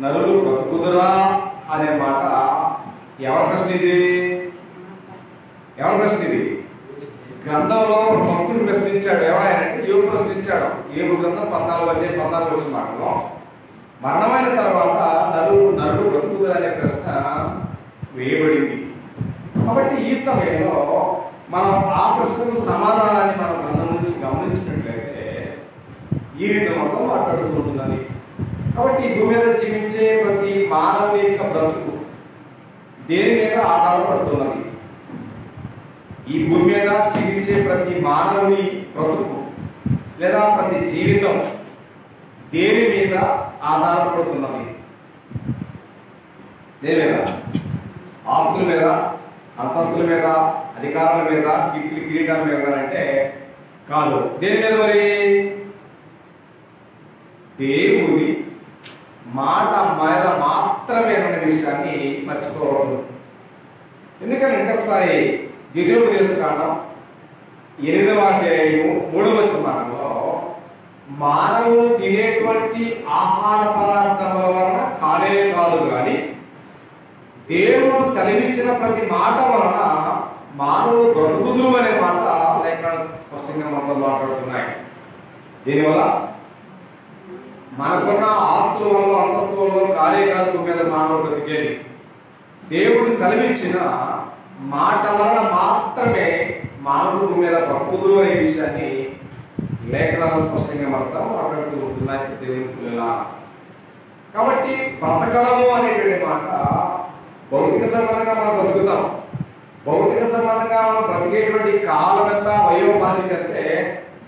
నరులు బ్రతుకుదురా అనే మాట ఎవరి ప్రశ్న ఇది? ఎవరి ప్రశ్న ఇది? గ్రంథంలో భక్తుడు ప్రశ్నించాడు. ఎవరైనా యోగు ప్రశ్నించాడు. యోగు గ్రంథం 14 మాటలో మరణమైన తర్వాత నరుడు బ్రతుకుదురా అనే ప్రశ్న వేయబడింది. కాబట్టి ఈ సమయంలో మనం ఆ ప్రశ్నకు సమాధానాన్ని మనం గ్రంథం నుంచి గమనించినట్లయితే ఈ రెండు మొత్తం మాట్లాడుకుంటున్నది. కాబట్టి ఈ భూమి మీద జీవించే ప్రతి మానవుని యొక్క బ్రతుకు దేని మీద ఆధారపడుతున్నది? ఈ భూమి మీద జీవించే ప్రతి మానవుని బ్రతుకు లేదా ప్రతి జీవితం దేని మీద ఆధారపడుతున్నది? దేని మీద? ఆస్తుల మీద, అంతస్తుల మీద, అధికారాల మీద, కిరీటాల మీద అంటే కాదు. దేని మీద? మరి దేవుని మాట మీద మాత్రమే అనే విషయాన్ని మర్చిపోవద్దు. ఎందుకంటే ఇంకొకసారి ద్వితీయోపదేశకాండం 8వ అధ్యాయము 3వ వచనంలో మానవులు తినేటువంటి ఆహార పదార్థాల వలన కానే కాదు కానీ దేవుడు సెలవించిన ప్రతి మాట వలన మానవులు బ్రతుకుదురు అనే మాట లేఖనాలు స్పష్టంగా మనతో మాట్లాడుతున్నాయి. దీనివల్ల మనకున్న ఆస్తుల వల్ల, అంతస్తుల వల్ల కాలే కాదు మీద మానవుడు బ్రతికేది. దేవుడు సెలవించిన మాట వలన మాత్రమే మానవుడు మీద బ్రతుకుదురు అనే విషయాన్ని లేఖనాలు స్పష్టంగా మనతో మాట్లాడుతూ ఉంటున్నాయి. కాబట్టి బ్రతకడము అనేటువంటి మాట భౌతిక సంబంధంగా మనం బ్రతుకుతాం. భౌతిక సంబంధంగా మనం బ్రతికేటువంటి కాలం ఎంత? వయోపాలిక అంటే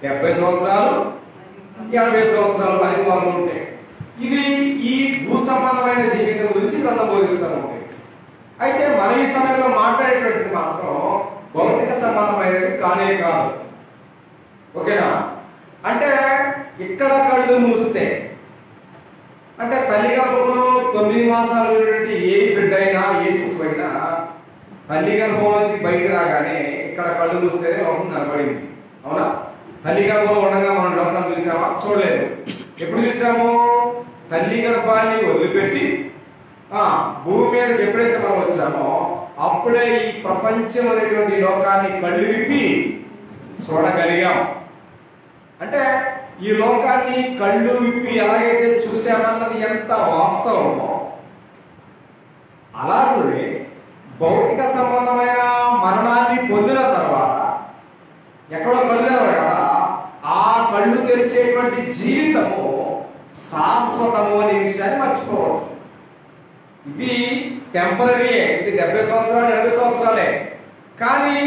70 సంవత్సరాలు, 80 సంవత్సరాలు పరిపాలన ఉంటాయి. ఇది ఈ భూ సంబంధమైన జీవితం గురించి గ్రంథం బోధిస్తూ ఉంటాయి. అయితే మన ఈ సమయంలో మాట్లాడేటువంటిది మాత్రం భౌతిక సంబంధమైనది కానే కాదు. ఓకేనా? అంటే ఇక్కడ కళ్ళు మూస్తే అంటే తల్లి గర్భంలో 9 మాసాలు ఏ బిడ్డ అయినా, ఏ శిశువు అయినా తల్లి గర్భం నుంచి బయట రాగానే ఇక్కడ కళ్ళు మూస్తేనే లోకం కనబడింది. అవునా? తల్లి గర్భంలో ఉండగా మనం లోకాన్ని చూసామా? చూడలేదు. ఎప్పుడు చూసాము? తల్లి గర్భాన్ని వదిలిపెట్టి భూమి మీదకి ఎప్పుడైతే మనం వచ్చామో అప్పుడే ఈ ప్రపంచం అనేటువంటి లోకాన్ని కళ్ళు విప్పి చూడగలిగాం. అంటే ఈ లోకాన్ని కళ్ళు విప్పి ఎలాగైతే చూసామన్నది ఎంత వాస్తవమో అలాగే భౌతిక సంబంధమైన మరణాన్ని పొందిన తర్వాత ఎక్కడో కళ్ళు తెరవాలి కదా, ఆ కళ్ళు తెరిచేటువంటి జీవితము శాశ్వతము అనే విషయాన్ని మర్చిపోవద్దు. ఇది టెంపరీయే. ఇది 70 సంవత్సరాలు, 80 సంవత్సరాలే. కానీ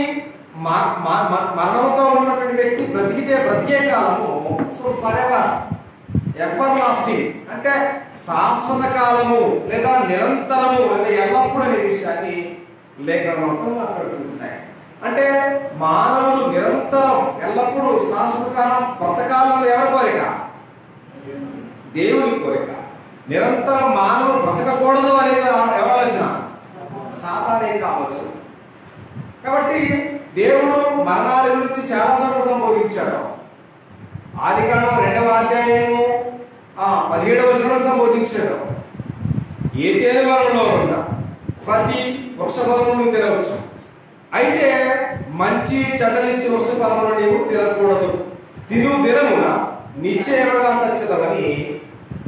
మరణంతో ఉన్నటువంటి వ్యక్తి బ్రతికే కాలము so for ever, ever lasting అంటే శాశ్వత కాలము లేదా నిరంతరము లేదా ఎల్లప్పుడూ అనే విషయాన్ని లేఖనాలు మాట్లాడుతున్నాయి. అంటే మానవులు నిరంతరం ఎల్లప్పుడూ శాశ్వత కాలం బ్రతకాలని ఎవరి కోరిక? దేవుని కోరిక. నిరంతరం మానవులు బ్రతకకూడదు అనేది ఎవరి ఆలోచన? సాతానే కావచ్చు. కాబట్టి దేవుడు మరణాల గురించి చాలా చోట్ల సంబోధించాడు. ఆదికాండం 2వ అధ్యాయము 17వ వచనంలో సంబోధించాడు. ఏ తేనె వనంలో ఉన్న ప్రతి వృక్ష ఫలమును తినవచ్చు, అయితే మంచి చెడ్డనిచ్చి వృక్ష ఫలమును నీవు తినకూడదు, తిను దినమున నిశ్చయముగా సత్యదని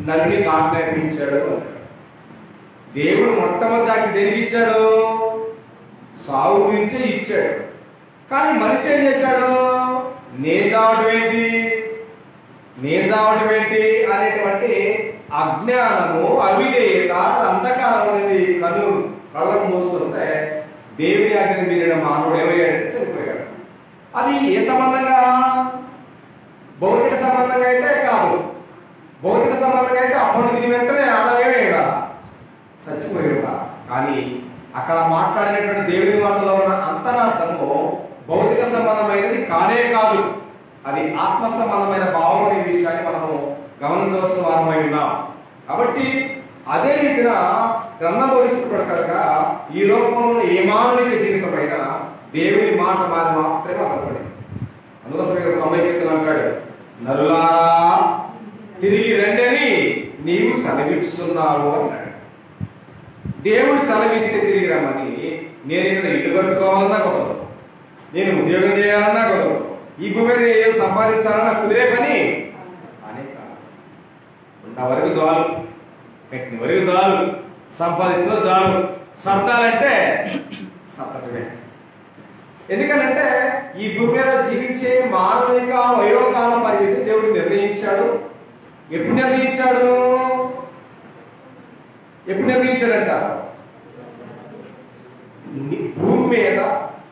నరునికి ఆజ్ఞాపించాడు. దేవుడు మొట్టమొదటి దేనికి ఇచ్చాడు? సాగు గురించే ఇచ్చాడు. కానీ మనిషి ఏం చేశాడు? నేర్జావటం ఏంటి అనేటువంటి అజ్ఞానము, అవిధేయత, అంధకారం అనేది కళ్ళకు మూసుకొస్తే దేవుడి ఆజ్ఞను మీరిన మానవుడు ఏమయ్యాడు? చనిపోయాడు. అది ఏ సంబంధంగా? భౌతిక సంబంధంగా అయితే కాదు. భౌతిక సంబంధంగా అయితే అప్పుడు దీని వెంటనే ఆదాయమేగా చచ్చిపోయాడు. కానీ అక్కడ మాట్లాడినటువంటి దేవుడి మాటలో ఉన్న అంతరార్థము భౌతిక సంబంధమైనది కానే కాదు, అది ఆత్మ సంబంధమైన భావం అనే విషయాన్ని మనము గమనించవలసిన వారమై ఉన్నాం. కాబట్టి అదే రీతిన గ్రంథం బోధిస్తున్న ప్రకారంగా ఈ లోకంలో ఏ మానవుని జీవితమైన దేవుని మాట మాత్రమే ఆధారపడింది. అందుకోసమే 90 కీర్తన అంటాడు, నరులారా తిరిగి రండి అని నీవు సెలవిస్తున్నావు అన్నాడు. దేవుడు సెలవిస్తే తిరిగి రమ్మని నేను ఇక్కడ ఇల్లు కట్టుకోవాలన్నా కుదరదు, నేను ఉద్యోగం చేయాలన్నా కుదరదు, ఈ భూమి మీద ఏం సంపాదించాలన్నా కుదిరే పని అనే కాదు. ఉన్న వరకు చాలు, పెట్టిన వరకు చాలు, సంపాదించిన చాలు, సర్దాలంటే సర్దటమే. ఎందుకనంటే ఈ భూమి మీద జీవించే మానవిక వయోకాల పరిమితి దేవుడు నిర్ణయించాడు. ఎప్పుడు నిర్ణయించాడు? ఎప్పుడు నిర్ణయించాడంట? భూమి మీద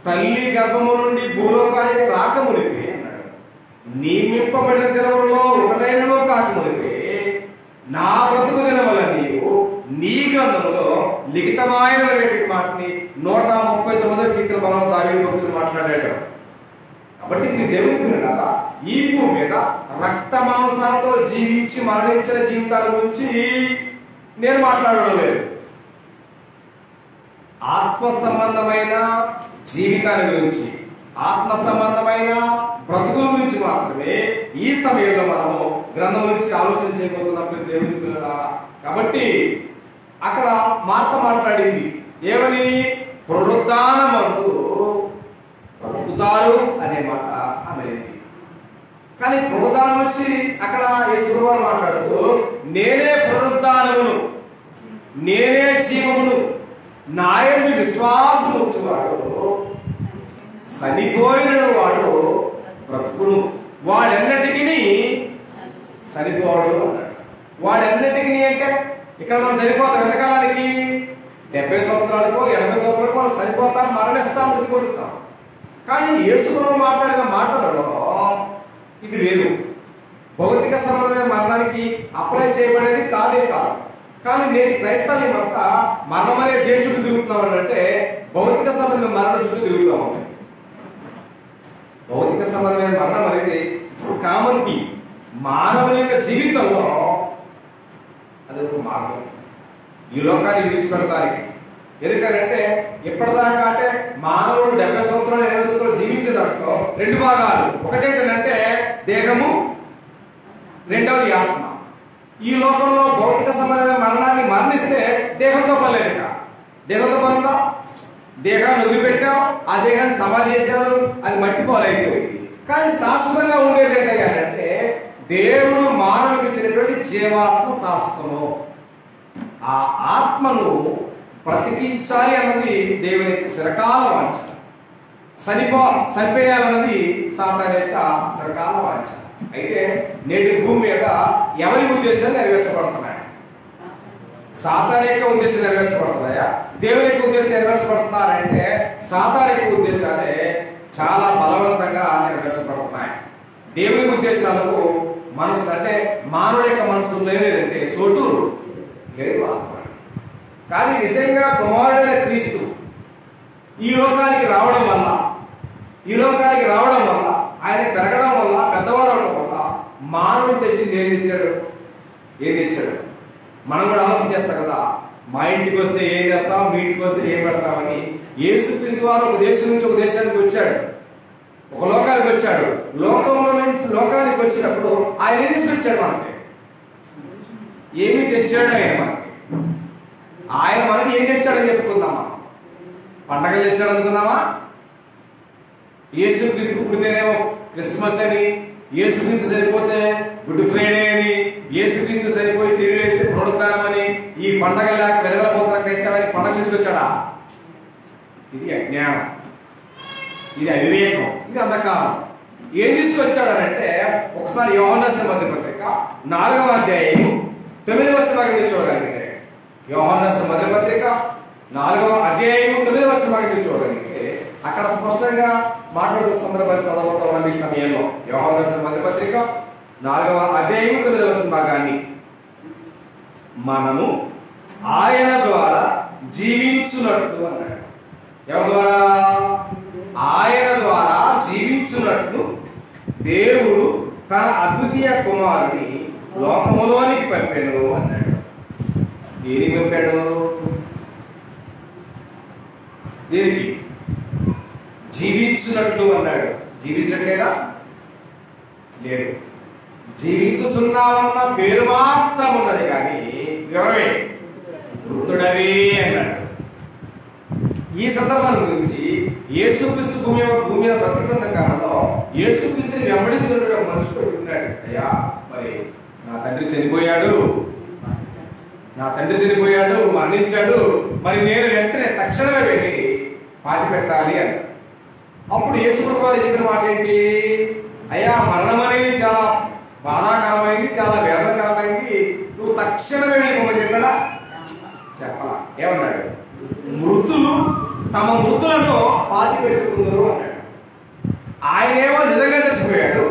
తల్లి గర్భము నుండి భూలోకానికి రాకమునిపి అన్నాడు. నియమింపబడిన దినములలో ఒకటైనను కాకమునిపి నా బ్రతుకు దినముల నీవు నీ గ్రంథములో లిఖితమైన మాటని 139వ కీర్తన మనం దావీదు భక్తుడు మాట్లాడాడు. కాబట్టి ఇది దేవుని పిల్లలారా, ఈ భూమి మీద రక్త మాంసాలతో జీవించి మరణించిన జీవితాల గురించి నేను మాట్లాడడం లేదు. ఆత్మ సంబంధమైన జీవితాల గురించి, ఆత్మ సంబంధమైన బ్రతుకుల గురించి మాత్రమే ఈ సమయంలో మనము గ్రంథం గురించి ఆలోచన చేయబోతున్నప్పుడు దేవుని పిల్లలారా. కాబట్టి అక్కడ మార్త మాట్లాడింది ఏమని? పునరుద్ధానమందు బ్రతుకుతారు అనే మాట అనేది. కానీ పునరుద్ధానం వచ్చి అక్కడ యేసుప్రభువు మాట్లాడుతూ నేనే పునరుద్ధానమును, నేనే జీవమును, నా యందు విశ్వాసం ఉంచువాడు చనిపోయిన వాడు బ్రతుకును, వాడెన్నటికి చనిపోవాడు అన్నాడు. వాడెన్నటికి అంటే ఇక్కడ మనం చనిపోతాం. ఎంతకాలానికి? 70 సంవత్సరాలకో 80 సంవత్సరాలకో మనం చనిపోతాం, మరణిస్తాం, మృతి పొందుతాం. కానీ యేసుప్రభువు మాట్లాడిన మాటలలో ఇది లేదు. భౌతిక సంబంధమైన మరణానికి అప్లై చేయబడేది కాదే కాదు. కానీ నేటి క్రైస్తవులంతా మరణం అనే దేని చుట్టూ తిరుగుతున్నాం అంటే భౌతిక సంబంధమైన మరణం చుట్టూ తిరుగుతాం. భౌతిక సంబంధమైన మరణం అనేది కామంతి మానవుని యొక్క జీవితంలో అది ఒక మార్గం ఈ లోకాన్ని విడిచిపెడతానికి. ఎందుకంటే ఇప్పటిదాకా అంటే మానవుడు 70 సంవత్సరాలు 80 సంవత్సరాలు జీవించే దాంట్లో 2 భాగాలు. ఒకటేంటంటే దేహము, రెండవది ఆత్మ. ఈ లోకంలో భౌతిక సంబంధమైన మరణాన్ని మరణిస్తే దేహంతో పనిలేదు. దేహంతో పనుందా? దేహాన్ని వదిలిపెట్టాం, ఆ దేహాన్ని సమాధి చేశారు, అది మట్టి పాలైపోయింది. కానీ శాశ్వతంగా ఉండేది ఏంటంటే దేవుడు మానవునికి ఇచ్చినటువంటి జీవాత్మ శాశ్వతము. ఆ ఆత్మను బ్రతికించాలి అన్నది దేవునికి చిరకాల వాంఛ. చనిపోయాలన్నది సాతాను యొక్క చిరకాల వాంఛ. అయితే నేటి భూమి మీద ఎవరి ఉద్దేశాలు నెరవేర్చబడుతున్నాయి? సాతాను యొక్క ఉద్దేశం నెరవేర్చబడుతున్నాయా? దేవుని యొక్క ఉద్దేశం నెరవేర్చబడుతున్నారంటే సాతాను యొక్క ఉద్దేశాలే చాలా బలవంతంగా నెరవేర్చబడుతున్నాయి. దేవుని ఉద్దేశాలకు మనసు అంటే మానవుడి యొక్క మనసు లేదంటే చోటు లేదు వాస్తవానికి. కానీ నిజంగా కుమారుడైన క్రీస్తు ఈ లోకానికి రావడం వల్ల ఆయన పెరగడం వల్ల పెద్దవాడు అవడం వల్ల మానవుడు తెచ్చింది ఏం తెచ్చాడు? మనం కూడా ఆలోచన చేస్తాం కదా, మా ఇంటికి వస్తే ఏం చేస్తాం, మీ ఇంటికి వస్తే ఏం పెడతామని. యేసుక్రీస్తు వారు ఒక దేశం నుంచి ఒక దేశానికి వచ్చాడు, ఒక లోకానికి వచ్చాడు. లోకంలో నుంచి లోకానికి వచ్చినప్పుడు ఆయన ఏం తీసుకొచ్చాడు? మనకి ఏమి తెచ్చాడు? ఆయన మనకి ఏం తెచ్చాడని చెప్పుకుందామా? పండగలు తెచ్చాడు అనుకుందామా? యేసుక్రీస్తు పుడితేనేమో క్రిస్మస్ అని, యేసుక్రీస్తు సరిపోతే గుడ్ ఫ్రైడే అని, యేసుక్రీస్తు సరిపోయి తిరిగి అయితే పునరుద్ధానం అని, ఈ పండగ లేక వెలగలపోతున్న క్రైస్తవానికి పండగ తీసుకొచ్చాడా? ఇది అజ్ఞానం, ఇది అవివేకం, ఇది అంధకారం. ఏం తీసుకొచ్చాడనంటే ఒకసారి యోహాను రాసిన మొదటి పత్రిక 4వ అధ్యాయం 9వ వచనం చూడగలిగితే, యోహాను రాసిన మొదటి పత్రిక 4వ అధ్యాయం 9వ వచనం చూడగలిగితే అక్కడ స్పష్టంగా మాట్లాడుతున్న సందర్భాన్ని చదవడం ఈ సమయంలో యోహాను రాసిన మొదటి పత్రిక 4వ అధ్యాయం 9వ వచన భాగాన్ని మనము ఆయన ద్వారా జీవించున్నట్లు అన్నాడు. ఎవరి ద్వారా? ఆయన ద్వారా జీవించున్నట్లు దేవుడు తన అద్వితీయ కుమారుని లోకములోనికి పంపాడు అన్నాడు. దేనికి పంపాడు? దేనికి? జీవించున్నట్లు అన్నాడు. జీవించట్లేదా? లేదు. జీవించుతున్నావన్న పేరు మాత్రం ఉన్నది కానీ వివరమే వృద్ధుడవే అన్నాడు. ఈ సందర్భం గురించి యేసుక్రీస్తు భూమి మీద బ్రతికున్న కాలంలో యేసుక్రీస్తుని వెంబడిస్తున్న ఒక మనిషి పెట్టుకున్నాడు. అయ్యా, మరి నా తండ్రి చనిపోయాడు, మరణించాడు, మరి నేను వెంటనే తక్షణమే వెళ్ళి పాతి పెట్టాలి అని. అప్పుడు యేసుప్రభువు వారు చెప్పిన మాట ఏంటి? అయ్యా, మరణం అనేది చాలా బాధాకరమైంది, చాలా వేదనకరమైంది, నువ్వు తక్షణమే వెళ్ళి చెప్పాడా? చెప్పాలా? ఏమన్నాడు? మృతులు తమ మృతులను పాతి పెట్టుకుందరు అన్నాడు. ఆయనేమో నిజంగా చచ్చిపోయాడు,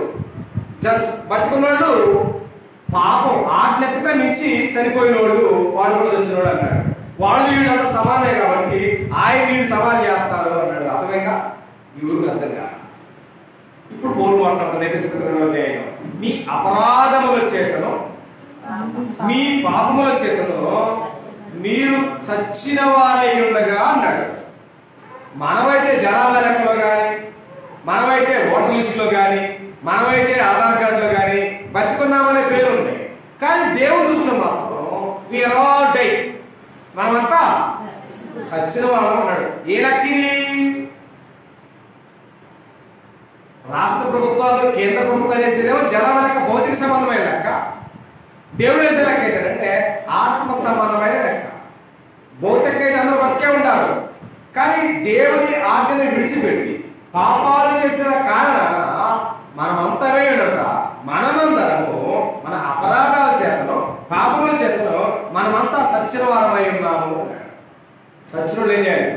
బతికున్నాడు పాపం ఆజ్ఞతగా మించి చనిపోయిన వాళ్ళు కూడా చచ్చినోడు అన్నాడు. వాళ్ళు వీళ్ళంతా సమానమే కాబట్టి ఆయన వీళ్ళు సమానం చేస్తారు అన్నాడు. అర్థమైందా? ఈ ఊరికి అర్థం కాదు. ఇప్పుడు పౌలు మాట్లాడుతున్నాడు, మీ అపరాధముల చేతను మీ పాపముల చేతను మీరు చచ్చిన వారై ఉండగా అన్నాడు. మనమైతే జనాభా లెక్కలో కానీ, మనమైతే ఓటర్ లిస్టులో కానీ, మనమైతే ఆధార్ కార్డులో కానీ బతికున్నామనే పేరు ఉంది. కానీ దేవుడు దృష్టిలో మాత్రం వి ఆర్ ఆల్ డై, మనమంతా చచ్చిన వాళ్ళం అన్నాడు. ఏ లెక్కిది? రాష్ట్ర ప్రభుత్వాలు, కేంద్ర ప్రభుత్వాలు వేసేదేమో జనాభా లెక్క, భౌతిక సంబంధమైన లెక్క. దేవుడు వేసే లెక్క ఏంటంటే ఆత్మ సంబంధమైన లెక్క. భౌతికంగా అయితే అందరూ బతికే ఉంటారు, కానీ దేవుని ఆజ్ఞను విడిచిపెట్టి పాపాలు చేసిన కారణాన మనమంతమే ఉండక మనమందరము మన అపరాధాల చేతను, పాపముల చేతను మనమంతా సచ్చిన వారమై ఉన్నాము. సచ్చినుడు ఏం చేయాలి?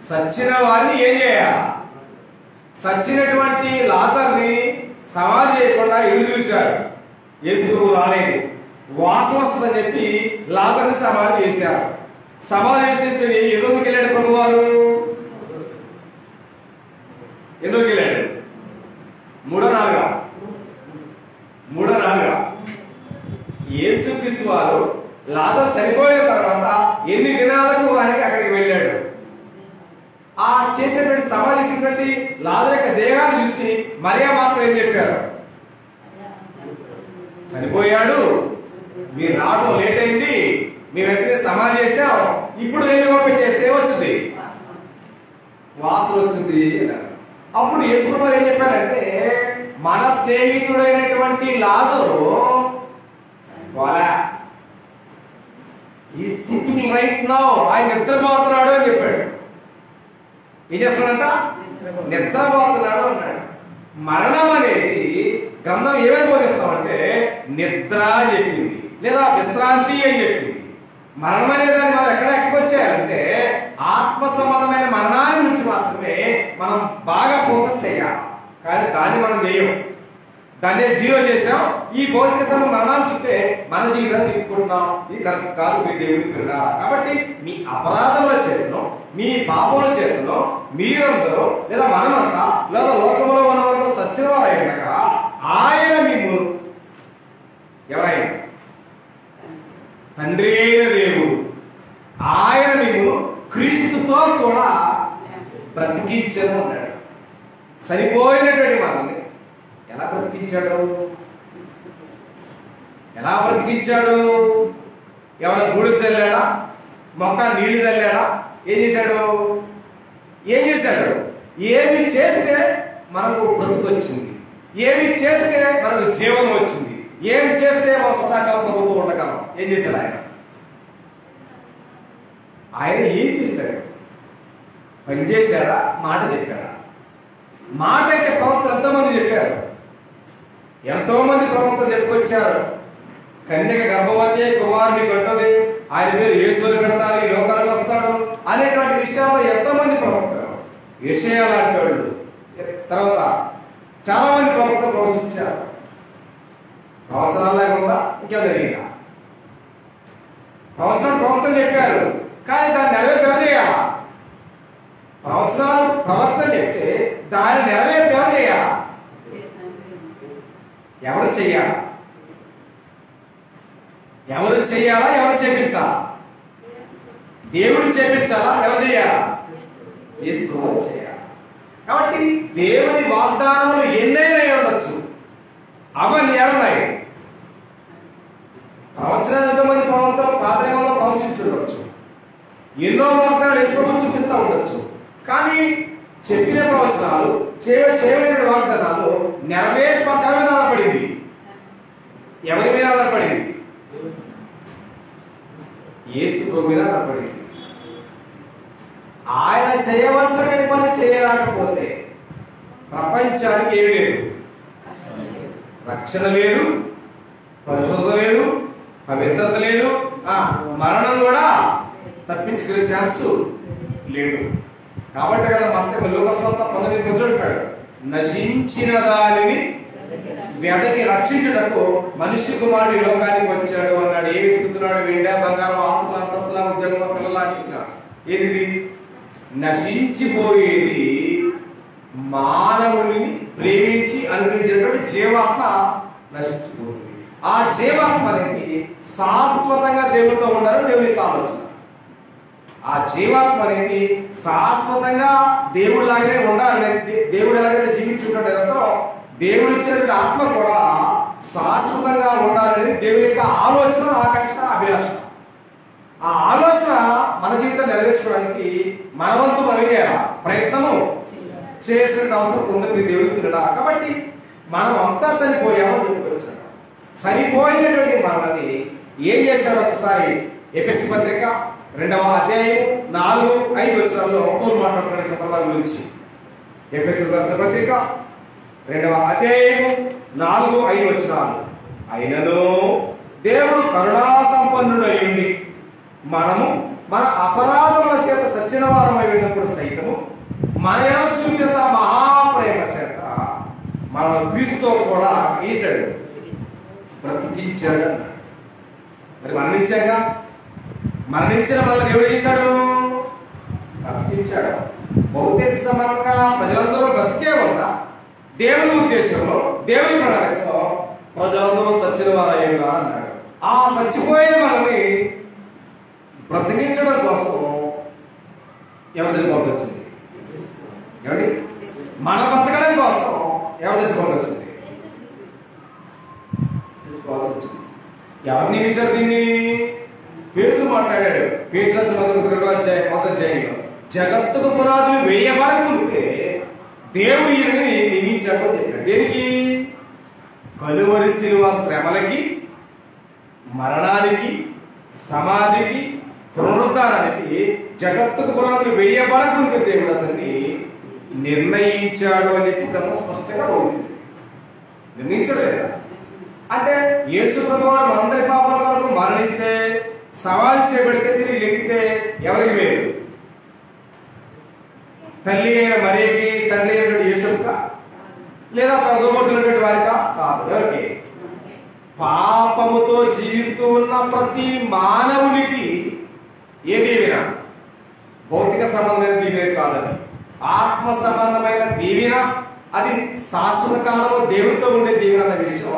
సచ్చిన వారిని ఏం చేయాలి? సచ్చినటువంటి లాజర్ని సమాధి చేయకుండా ఎదురు చూశారు. యేసు రాలేదు, వాసన వస్తుందని చెప్పి లాజర్ని సమాధి చేశారు. సమాధి చేసి ఏ రోజుకి వెళ్ళాడు ప్రభువారు? ఎన్నోకి వెళ్ళాడు? మూడో నాలుగా? యేసుక్రీస్తు వారు లాజరు చనిపోయిన తర్వాత ఎన్ని దినాలకు ఆయనకి అక్కడికి వెళ్ళాడు. ఆ చేసేటువంటి సమాధి చేసినటువంటి లాజరు యొక్క దేహాన్ని చూసి మరియా మాత్రం ఏం చెప్పారు? చనిపోయాడు, మీరు రావడం లేట్ అయింది, మేము వెంటనే సమాధి చేసాం, ఇప్పుడు నేను పెట్టేస్తే వచ్చింది వాసన వచ్చింది. అప్పుడు యేసుప్రభువు ఏం చెప్పారంటే, మన స్నేహితుడైనటువంటి లాజరు ఈ సిట్టింగ్ రైట్ నౌ, ఆయన నిద్రపోతున్నాడు అని చెప్పాడు. ఏం చేస్తున్నాడంట? నిద్రపోతున్నాడు అన్నాడు. మరణం అనేది గ్రంథం ఏమేమి బోధిస్తామంటే నిద్ర అని చెప్పింది, లేదా విశ్రాంతి అని చెప్పింది. మరణం అనే దాన్ని మనం ఎక్కడ ఎక్స్పెక్ట్ చేయాలంటే ఆత్మ సంబంధమైన మరణాన్ని గురించి మాత్రమే మనం బాగా ఫోకస్ చేయాలి. కానీ దాన్ని మనం చేయం, దాన్ని జీరో చేసాం. ఈ భౌతిక సంబంధ మరణాలు చుట్టే మన జీవితాన్ని తిప్పుకుంటున్నాం. ఈ కరెక్ట్ కాదు, మీ దేవుడికి వెళ్ళాలి. కాబట్టి మీ అపరాధముల చేతను, మీ పాపముల చేతను మీరందరూ, లేదా మనమంతా, లేదా లోకంలో మన వరకు చచ్చిన వారు అయినగా ఆయన మిమ్మును, ఎవరైనా తండ్రి అయిన దేవుడు, ఆయన మిమ్మును క్రీస్తుతో కూడా బ్రతికించను అన్నాడు. సరిపోయినటువంటి మనల్ని ఎలా బ్రతికించాడు? ఎవరైనా గూడు చల్లాడా? మొక్క నీళ్లు చల్లాడా? ఏం చేశాడు? ఏమి చేస్తే మనకు బ్రతుకొచ్చింది, ఏమి చేస్తే మనకు జీవనం వచ్చింది, ఏమి చేస్తే మనం సదాకాలం ప్రభుత్వం ఉండగలం? ఏం చేశాడు ఆయన ఏం చేశాడు? పని చేశాడా? మాట చెప్పాడా? మాట అయితే ప్రవక్తలు ఎంతోమంది చెప్పారు, ఎంతోమంది ప్రవక్తలు చెప్పుకొచ్చారు. కన్యక గర్భవతి, కుమారుని పెట్టదు, ఆయన పేరు యేసుని పెడతారు, ఈ లోకాలకు వస్తాడు అనేటువంటి విషయాల్లో ఎంతోమంది ప్రవక్తలు, యెషయా లాంటి వాళ్ళు, తర్వాత చాలా మంది ప్రవక్తలు ప్రవచించారు. ప్రవచనాలు లేకుండా ఇంకేం జరిగిందా? ప్రవచనాలు ప్రవక్తలు చెప్పారు, కానీ దాన్ని నెరవేర్పు చేయాలా? ప్రవక్తలు చెప్తే దాన్ని నెరవేర్పు చేయాలా? ఎవరు చెయ్యాలా? ఎవరు చేపించాలా? దేవుడు చేపించాలా? ఎవరు చేయాలా? యేసు చేయాలి. కాబట్టి దేవుని వాగ్దానములు ఎన్నైనా ఉండొచ్చు, అవన్నీ ఏడున్నాయి. ప్రవచనాలు ఎంతోమంది పాత్రలో ప్రవశించుండొచ్చు, ఎన్నో వాగ్దానాలు వేసుకోమని చూపిస్తూ ఉండొచ్చు. కానీ చెప్పిన ప్రవచనాలు చేయలేని వాగ్దానాలు నెరవేర్పడ్డ మీద ఆధారపడింది. ఎవరి మీద ఆధారపడింది? యేసు ప్రభు మీద ఆధారపడింది. ఆయన చేయవలసిన పని చేయలేకపోతే ప్రపంచానికి ఏమీ లేదు. రక్షణ లేదు, పరిశుద్ధత లేదు, పవిత్రత లేదు, మరణం కూడా తప్పించుకునే ఛాన్స్ లేదు. కాబట్టి కదా మన లోకస్వంత 19 అంటాడు, నశించిన దానిని వెదకి రక్షించుటకు మనిషి కుమారుడు లోకానికి వచ్చాడు అన్నాడు. ఏమి వెతుకుతున్నాడు? వెండి, బంగారం, ఆస్తులు, అంతస్తుల, ఉద్యోగం, పిల్లల ఏది నశించిపోయేది మానవుని ప్రేమించి అనుగ్రహించినటువంటి జీవాత్మ నశించిపోతుంది. ఆ జీవాత్మ అనేది శాశ్వతంగా దేవుడితో ఉండాలని దేవునికి ఆలోచన. ఆ జీవాత్మ అనేది శాశ్వతంగా దేవుడిలాగానే ఉండాలని, దేవుడు ఎలాగైతే జీవించుంటాడు ఎంతో దేవుడు ఇచ్చినటువంటి ఆత్మ కూడా శాశ్వతంగా ఉండాలనేది దేవుని యొక్క ఆలోచన, ఆకాంక్ష, అభిలాష. ఆ ఆలోచన మన జీవితం నెరవేర్చుకోవడానికి మనవంతు మనమే ప్రయత్నము చేసిన అవసరం ఉంది దేవుడికి తినడా. కాబట్టి మనం అంతా చనిపోయామని చెప్పుకోవచ్చు. చనిపోయినటువంటి మనల్ని ఏం చేశాడు? ఒకసారి ఎఫెసీ పత్రిక 2వ అధ్యాయం 4-5 వచనాల్లో పౌలు మాట్లాడుతున్న సందర్భాల గురించి. ఎఫెసీ రాసిన పత్రిక 2వ అధ్యాయం 4-5 వచనాలు. అయినను దేవుడు కరుణా సంపన్నుడయ్యుండి మనము మన అపరాధముల చేత సచ్చిన వారమై ఉన్నప్పుడు సైతము మన యేసుక్రీస్తు మహాప్రేమ చేత మన క్రీస్తుతో కూడా ఈశాడు, బ్రతికించాడు. మరి మరణించిన వల్ల దేవుడు చేశాడు, బ్రతికించాడు. భౌతిక సమానంగా ప్రజలందరూ బ్రతికే వల్ల దేవుని ఉద్దేశంలో, దేవుని ప్రణాళికలో ప్రజలందరూ చచ్చిన వారయ్యారు అన్నాడు. ఆ చచ్చిపోయిన మనల్ని బ్రతికించడం కోసం ఎవరు చచ్చిపోవాల్సి వచ్చింది? ఏమండి? మన బ్రతకడం కోసం ఎవరు చచ్చిపోవాల్సి వచ్చింది? ఎవరు నియమించారు దీన్ని? పేతురు మాట్లాడాడు. పేతురు రాసిన మొదటి అధ్యాయంలో జగత్తుకు పునాదులు వేయబడకుంటే దేవుడు ఈయనని నియమించాడు అని చెప్పాడు. దేనికి? కలువరి శిలువ శ్రమలకి, మరణానికి, సమాధికి, పునరుద్ధానానికి జగత్తుకు పునాదులు వేయబడకుంటే దేవుడు అతన్ని నిర్ణయించాడు అని చెప్పి గ్రంథం స్పష్టంగా బోధించింది. నిర్ణయించాడు లేదా? అంటే యేసు ప్రభువు మనందరి పాపాల కొరకు మరణిస్తే, సమాధి చేయబడితే, తిరిగి లెక్కిస్తే ఎవరికి మేలు? తల్లి అయిన మరియకి, తండ్రి అయినటువంటి యేసుకా, లేదా తన దోబడుతున్నటువంటి వారికా? కాదు. ఎవరికి? పాపముతో జీవిస్తూ ఉన్న ప్రతి మానవునికి ఏ దీవెన? భౌతిక సంబంధమైన దీవెన కాదని, ఆత్మ సంబంధమైన దీవెన. అది శాశ్వత కాలంలో దేవుడితో ఉండే దీవెన అనే విషయం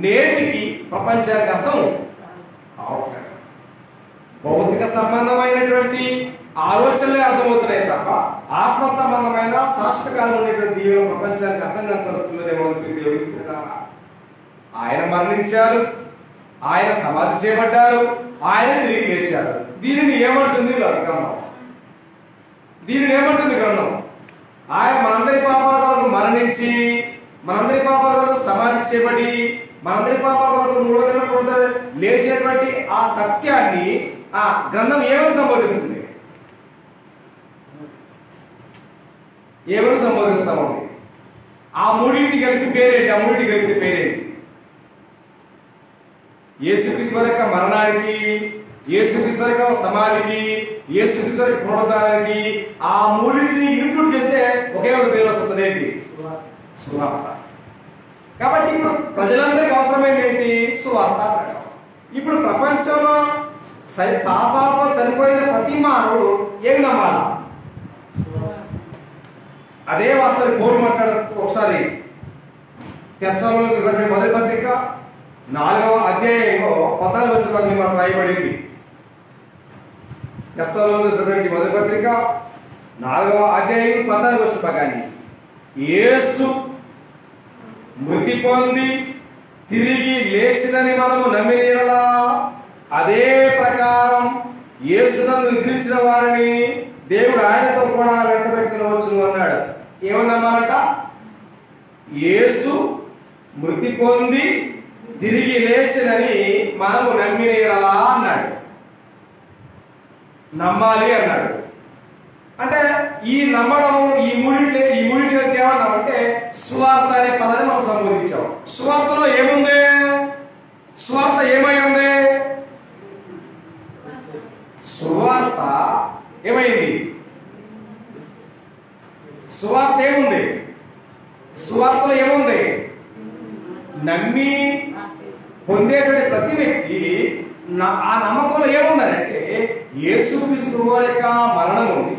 నేటికి ప్రపంచానికి అర్థం అవట్లేదు. భౌతిక సంబంధమైనటువంటి ఆలోచనలే అర్థమవుతున్నాయి తప్ప ఆత్మ సంబంధమైన శాశ్వత కాలంలో ఉండేటువంటి దీవెన ప్రపంచానికి అర్థం కాని పరిస్థితుల్లో దేవుడికి ఆయన మరణించారు, ఆయన సమాధి చేయబడ్డారు, ఆయన తిరిగి లేచారు. దీనిని ఏమంటుంది గ్రంథం? దీనిని ఏమంటుంది గ్రంథం? ఆయన మనందరి పాపాల కొరకు మరణించి, మనందరి పాపాల కొరకు సమాధి చేయబడి, మనందరి పాపాల కొరకు 3వ దినం లేచినటువంటి ఆ సత్యాన్ని ఆ గ్రంథం ఏమని సంబోధిస్తుంది? ఏమని సంబోధిస్తామండి? ఆ మూడింటి కలిపి పేరేంటి? ఆ మూడింటి కలిపి పేరేంటి? యేసుక్రీస్తు యొక్క మరణానికి, యేసుక్రీస్తు యొక్క సమాధికి, యేసుక్రీస్తు యొక్క పునరుద్ధానానికి ఆ మూడింటిని ఇన్క్లూడ్ చేస్తే ఒకే ఒక పేరు వస్తుంది. ఏంటి? సువార్త. కాబట్టి ఇప్పుడు ప్రజలందరికీ అవసరమైంది ఏంటి? సువార్త. ఇప్పుడు ప్రపంచంలో పాపాలతో చనిపోయిన ప్రతి మానవుడు ఏం నమ్మాలా? అదే వాస్తవం పౌలు మాట్లాడు. ఒకసారి తెస్సలోనికీయులకు మొదటి పత్రిక 4వ అధ్యాయంలో 14 వచనాలు మనకు రాయబడింది. తెస్సలోనికీయులకు మొదటి పత్రిక 4వ అధ్యాయం 14 వచనం ప్రకారం యేసు మృతి పొంది తిరిగి లేచినని మనము నమ్మినలా అదే ప్రకారం యేసునందు నిద్రించిన వారిని దేవుడు ఆయనతో కూడా వెంటబెట్టుకునవచ్చును అన్నాడు. ఏమన్నామాట? యేసు మృతి పొంది తిరిగి లేచినని మనము నమ్మినలా అన్నాడు. నమ్మాలి అన్నాడు. అంటే ఈ నమ్మడం ఈ మూడింటి ఏమన్నామంటే సువార్త అనే పదాన్ని మనం సంబోధించాం. సువార్తలో ఏముంది? సువార్త ఏమై ఉంది? సువార్త ఏమైంది? సువార్త ఏముంది? సువార్తలో ఏముంది? నమ్మి పొందేటువంటి ప్రతి వ్యక్తి ఆ నమ్మకంలో ఏముందంటే యేసుక్రీస్తు వారి యొక్క మరణం ఉంది,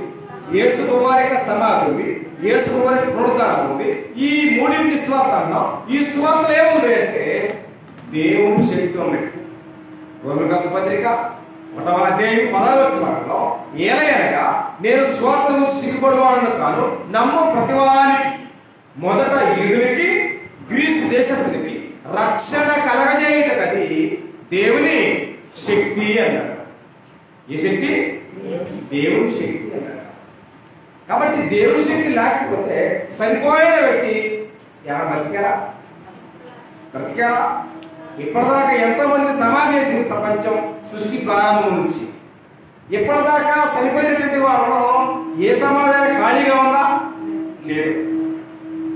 యేసు వారి యొక్క సమాధి ఉంది, యేసు వారి యొక్క పునరుద్ధానం ఉంది. ఈ మూడింటి సువార్త అన్నాం. ఈ సువార్తలో ఏముంది అంటే దేవుని శక్తి ఉంది. రోమీయులకు రాసిన పత్రిక 1వ అధ్యాయం 16వ వచనంలో ఏలయనగా నేను సువార్త నుంచి సిగ్గుపడువాడను కాను, నమ్ము ప్రతివానికి మొదట యూదునికి గ్రీసు దేశస్థునికి రక్షణ కలగజేయటకది దేవుని శక్తి అన్నాడు. ఏ శక్తి? దేవుని శక్తి అన్నాడు. కాబట్టి దేవుని శక్తి లేకపోతే సరిపోయిన వ్యక్తి ఎవరు బ్రతికారా? ఇప్పటిదాకా ఎంతమంది సమాధి చేసింది ప్రపంచం సృష్టి ప్రారంభం నుంచి? ఇప్పటిదాకా చనిపోయినటువంటి వారిలో ఏ సమాధి ఖాళీగా ఉందా? లేదు.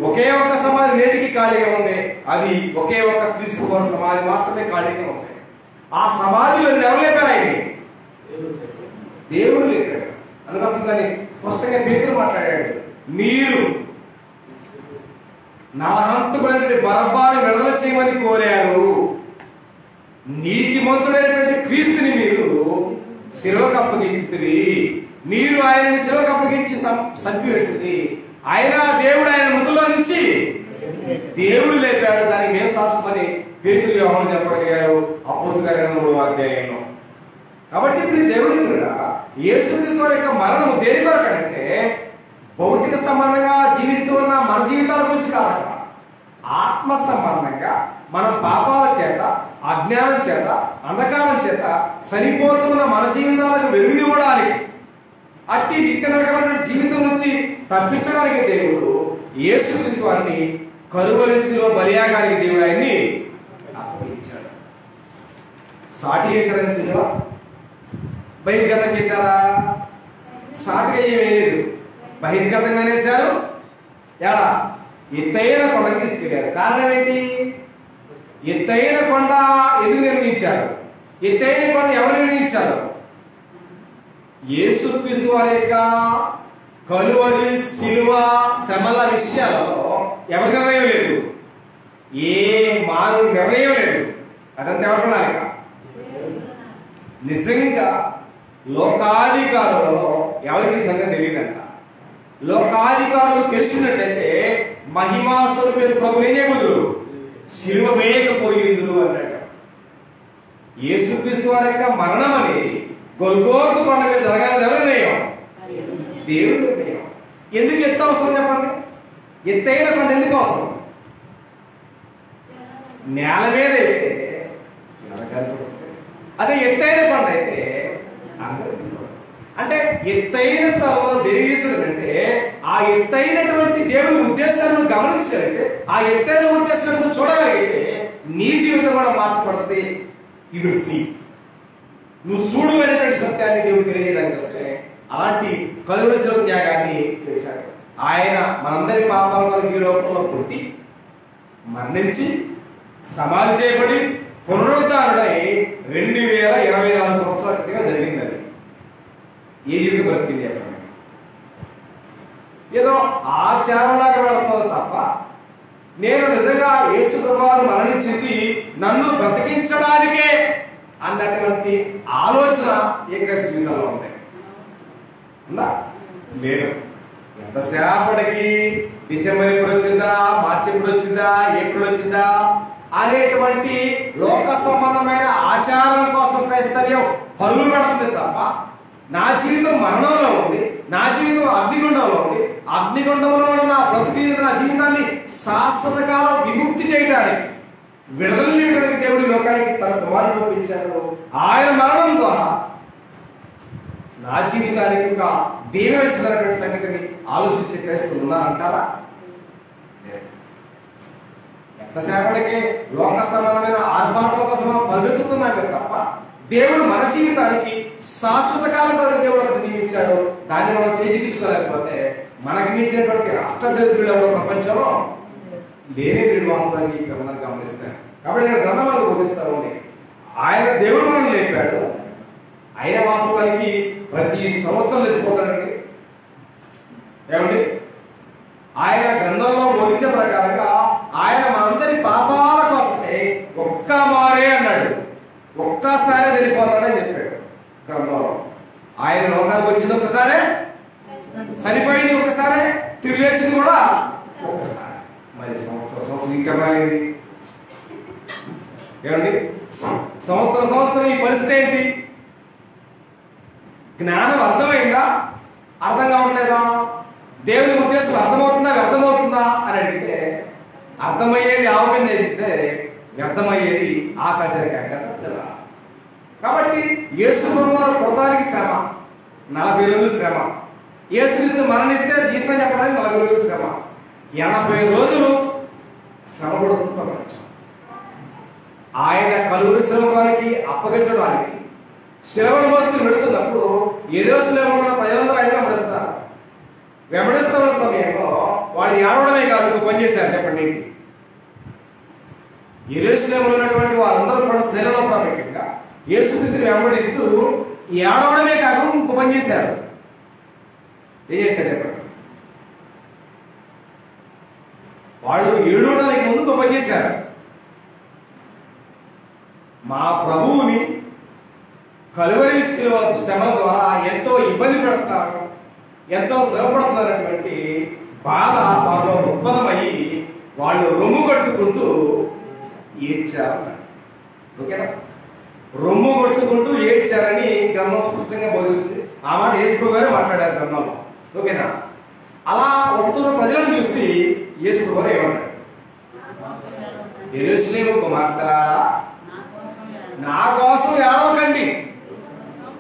ఒకే ఒక్క సమాధి నేటికి ఖాళీగా ఉంది. అది ఒకే ఒక్క క్రీస్తు వారి సమాధి మాత్రమే ఖాళీగా ఉంది. ఆ సమాధిలో ఎవరు లేపారు? ఆయన దేవుడు లేపాడు. అందుకోసం దాన్ని స్పష్టంగా పేతురు మాట్లాడాడు. మీరు నరహంతకుడైనటువంటి బరబ్బాని విడుదల చేయమని కోరారు, నీతిమంతుడైనటువంటి క్రీస్తుని మీరు శిలువకు అప్పగించుతుంది, మీరు ఆయనని శిలువకు అప్పగించి చంపివేసింది. ఆయన దేవుడు ఆయన మృతుల్లో నుంచి దేవుడు లేపాడు. దానికి మేము సాక్ష్యమని పేతురు యోహాను చెప్పగలిగారు అపోస్తలుల కార్యాలు 3వ అధ్యాయంలో. కాబట్టి ఇప్పుడు దేవుని కూడా యేసుక్రీస్తు యొక్క మరణం దేని కొరకంటే భౌతిక సంబంధంగా జీవిస్తూ ఉన్న మన జీవితాల గురించి కాదట, ఆత్మ సంబంధంగా మనం పాపాల చేత, అజ్ఞానం చేత, అంధకారం చేత చనిపోతున్న మన జీవితాలకు వెలుగునివ్వడానికి, అట్టి నిత్యనరకమైన జీవితం నుంచి తప్పించడానికి దేవుడు యేసుక్రీస్తు వారిని కలువరిశిలో బలియాగానికి దేవుడు ఆయన్ని అప్పగించాడు. సాటి చేశారని సినిమా బహిర్గతం చేశారా? సాటిగా ఏమీ లేదు, బహిర్గతంగా చేశారు. ఎలా? ఎత్తైన కొండకి తీసుకెళ్లారు. కారణం ఏంటి? ఎత్తైన కొండ ఎందుకు నిర్మించారు? ఎత్తైన కొండ ఎవరు నిర్మించారు? యేసుక్రీస్తు వారి యొక్క కలువరి శిలువ శ్రమల విషయాలలో ఎవరి నిర్ణయం లేదు, ఏ మానవ నిర్ణయం లేదు. అదంతా ఎవరు ప్రణాళిక? నిజంగా లోకాధికారులలో ఎవరికి సంగతి తెలియదంట. లోకాధికారులు తెలిసినట్లయితే మహిమాస్వరూపైన ప్రభువు ఏం చేయబోదు? శిలువ వేయకపోయిందురు అన్నాడు. యేసుక్రీస్తు వారి యొక్క మరణం అనేది గొల్గోతు కొండ మీద జరగాలి. ఎవరి నిర్ణయం? దేవుడి నిర్ణయం. ఎందుకు ఎత్తు అవసరం చెప్పండి? ఎత్తైన కొండ ఎందుకు అవసరం? నేల మీద అయితే అదే ఎత్తైన కొండ అయితే అంటే ఎత్తైన స్థలంలో తెలియజేసడం అంటే ఆ ఎత్తైనటువంటి దేవుని ఉద్దేశాలను గమనించగలిగితే, ఆ ఎత్తైన ఉద్దేశాలను చూడగలిగితే నీ జీవితం కూడా మార్చబడుతుంది. యు సీ, నువ్వు చూడు అనేటువంటి సత్యాన్ని దేవుడు తెలియజేయడానికి వస్తే అలాంటి కలువరి శిలువ త్యాగాన్ని చేశాడు. ఆయన మనందరి పాపాల కొరకు ఈ లోకంలో పుట్టి మరణించి సమాధి చేయబడి పునరుద్ధారుడై 2024 సంవత్సరాల క్రితంగా జరిగింది. అది ఏ జీవితం బ్రతికింది చెప్పండి? ఏదో ఆచారంలాగా వెళుతుంది తప్ప నేను నిజంగా యేసు ప్రభువు మరణించింది నన్ను బ్రతికించడానికే అన్నటువంటి ఆలోచన ఏ క్రైస్తవ జీవితంలో ఉంది? ఉందా? లేదు. ఎంతసేపటికి డిసెంబర్ ఎప్పుడు వచ్చిందా, మార్చి ఎప్పుడు వచ్చిందా, ఏప్రిల్ వచ్చిందా అనేటువంటి లోక సంబంధమైన ఆచారం కోసం క్రైస్తవ్యం పరుగులు పెడుతుంది తప్ప నా జీవితం మరణంలో ఉంది, నా జీవితం అగ్నిగుండంలో ఉంది, అగ్నిగుండంలో ఉన్న నా బ్రతుకు నా జీవితాన్ని శాశ్వత కాలం విముక్తి చేయడానికి విడుదలకి దేవుడి లోకానికి తన కుమారుడు పంపించాడు. ఆయన మరణం ద్వారా నా జీవితానికి ఒక దీవెన ఇచ్చినటువంటి సంగతిని ఆలోచించే క్రైస్తవులు ఉన్నారంటారా? ఎంతసేపటికి లోక సమానమైన ఆర్భాటం కోసం పరిగెత్తుతున్నామే తప్ప దేవుడు మన జీవితానికి శాశ్వత కాలంలో దేవుడు ఒకటి నియమించాడు. దాన్ని మనం చేజిక్కించుకోలేకపోతే మనకి మించినటువంటి అష్టదరిద్రులు ఎవరో ప్రపంచంలో లేనే వాస్తవానికి మనం గమనిస్తాను. కాబట్టి నేను గ్రంథాలను బోధిస్తాను. ఆయన దేవుడు మనం లేపాడు. ఆయన వాస్తవానికి ప్రతి సంవత్సరం తెచ్చిపోతాడండి. ఏమండి? ఆయన గ్రంథంలో బోధించే ప్రకారంగా ఆయన మనందరి పాపాల కోసమే ఒక్క మారే అన్నాడు. ఒక్కసారే చనిపోతాడని చెప్పాడు గ్రంథంలో. ఆయన లోకానికి వచ్చింది ఒక్కసారే, చనిపోయింది ఒక్కసారే, తిరిగి లేచింది కూడా ఒక్కసారి. మరి సంవత్సరం ఇంకా రాలేదు. ఏమండి? సంవత్సరం ఈ పరిస్థితి ఏంటి? జ్ఞానం అర్థమైందా? అర్థం కావట్లేదా? దేవుని ఉద్దేశం అర్థమవుతుందా వ్యర్థమవుతుందా అని అడిగితే అర్థమయ్యేది ఆవకంగా చెప్తే వ్యర్థమయ్యేది ఆకాశానికి అంటారా? కాబట్టి యేసు ప్రభువారు పుడతానికి శ్రమ, 40 రోజులు శ్రమ. యేసుక్రీస్తు మరణిస్తే ఇష్టం చెప్పడానికి 40 రోజులు శ్రమ. 80 రోజులు శ్రమ పడుతుంది ప్రపంచం. ఆయన కలుగురు శ్రమడానికి అప్పగించడానికి శిలవను మోసుకుని వెళుతున్నప్పుడు యెరూషలేములో ఉన్న ప్రజలందరూ ఆయన వెంబడిస్తారు. వెంబడిస్తున్న సమయంలో వాళ్ళు ఏడవడమే కాదు పనిచేశారు. చెప్పండి, యెరూషలేములో ఉన్నటువంటి వారందరూ కూడా శిలలో ప్రాముఖ్యంగా యేసుక్రీస్తుని వెంబడిస్తూ ఏడవడమే కాదు ఇంకో పని చేశారు. ఏం చేశారు చెప్పండి? వాళ్ళు ఏడవడానికి ముందు ఇంకో పని చేశారు. మా ప్రభువుని కలువరి శ్రమల ద్వారా ఎంతో ఇబ్బంది పెడతారు, ఎంతో శ్రమపడుతున్నటువంటి బాధ వాళ్ళు ఉత్పన్నమయ్యి వాళ్ళు రొమ్ము కట్టుకుంటూ ఏడ్చారు. ఓకేనా? రొమ్ము కొట్టుకుంటూ ఏడ్చారని గ్రంథం స్పష్టంగా బోధిస్తుంది. ఆ మాట యేసు గారు మాట్లాడారు గ్రంథంలో. ఓకేనా? అలా వస్తున్న ప్రజలను చూసి యేసు గారు ఏమన్నాడు? యెరూషలేము కుమార్తెలారా, నా కోసం ఏడవకండి.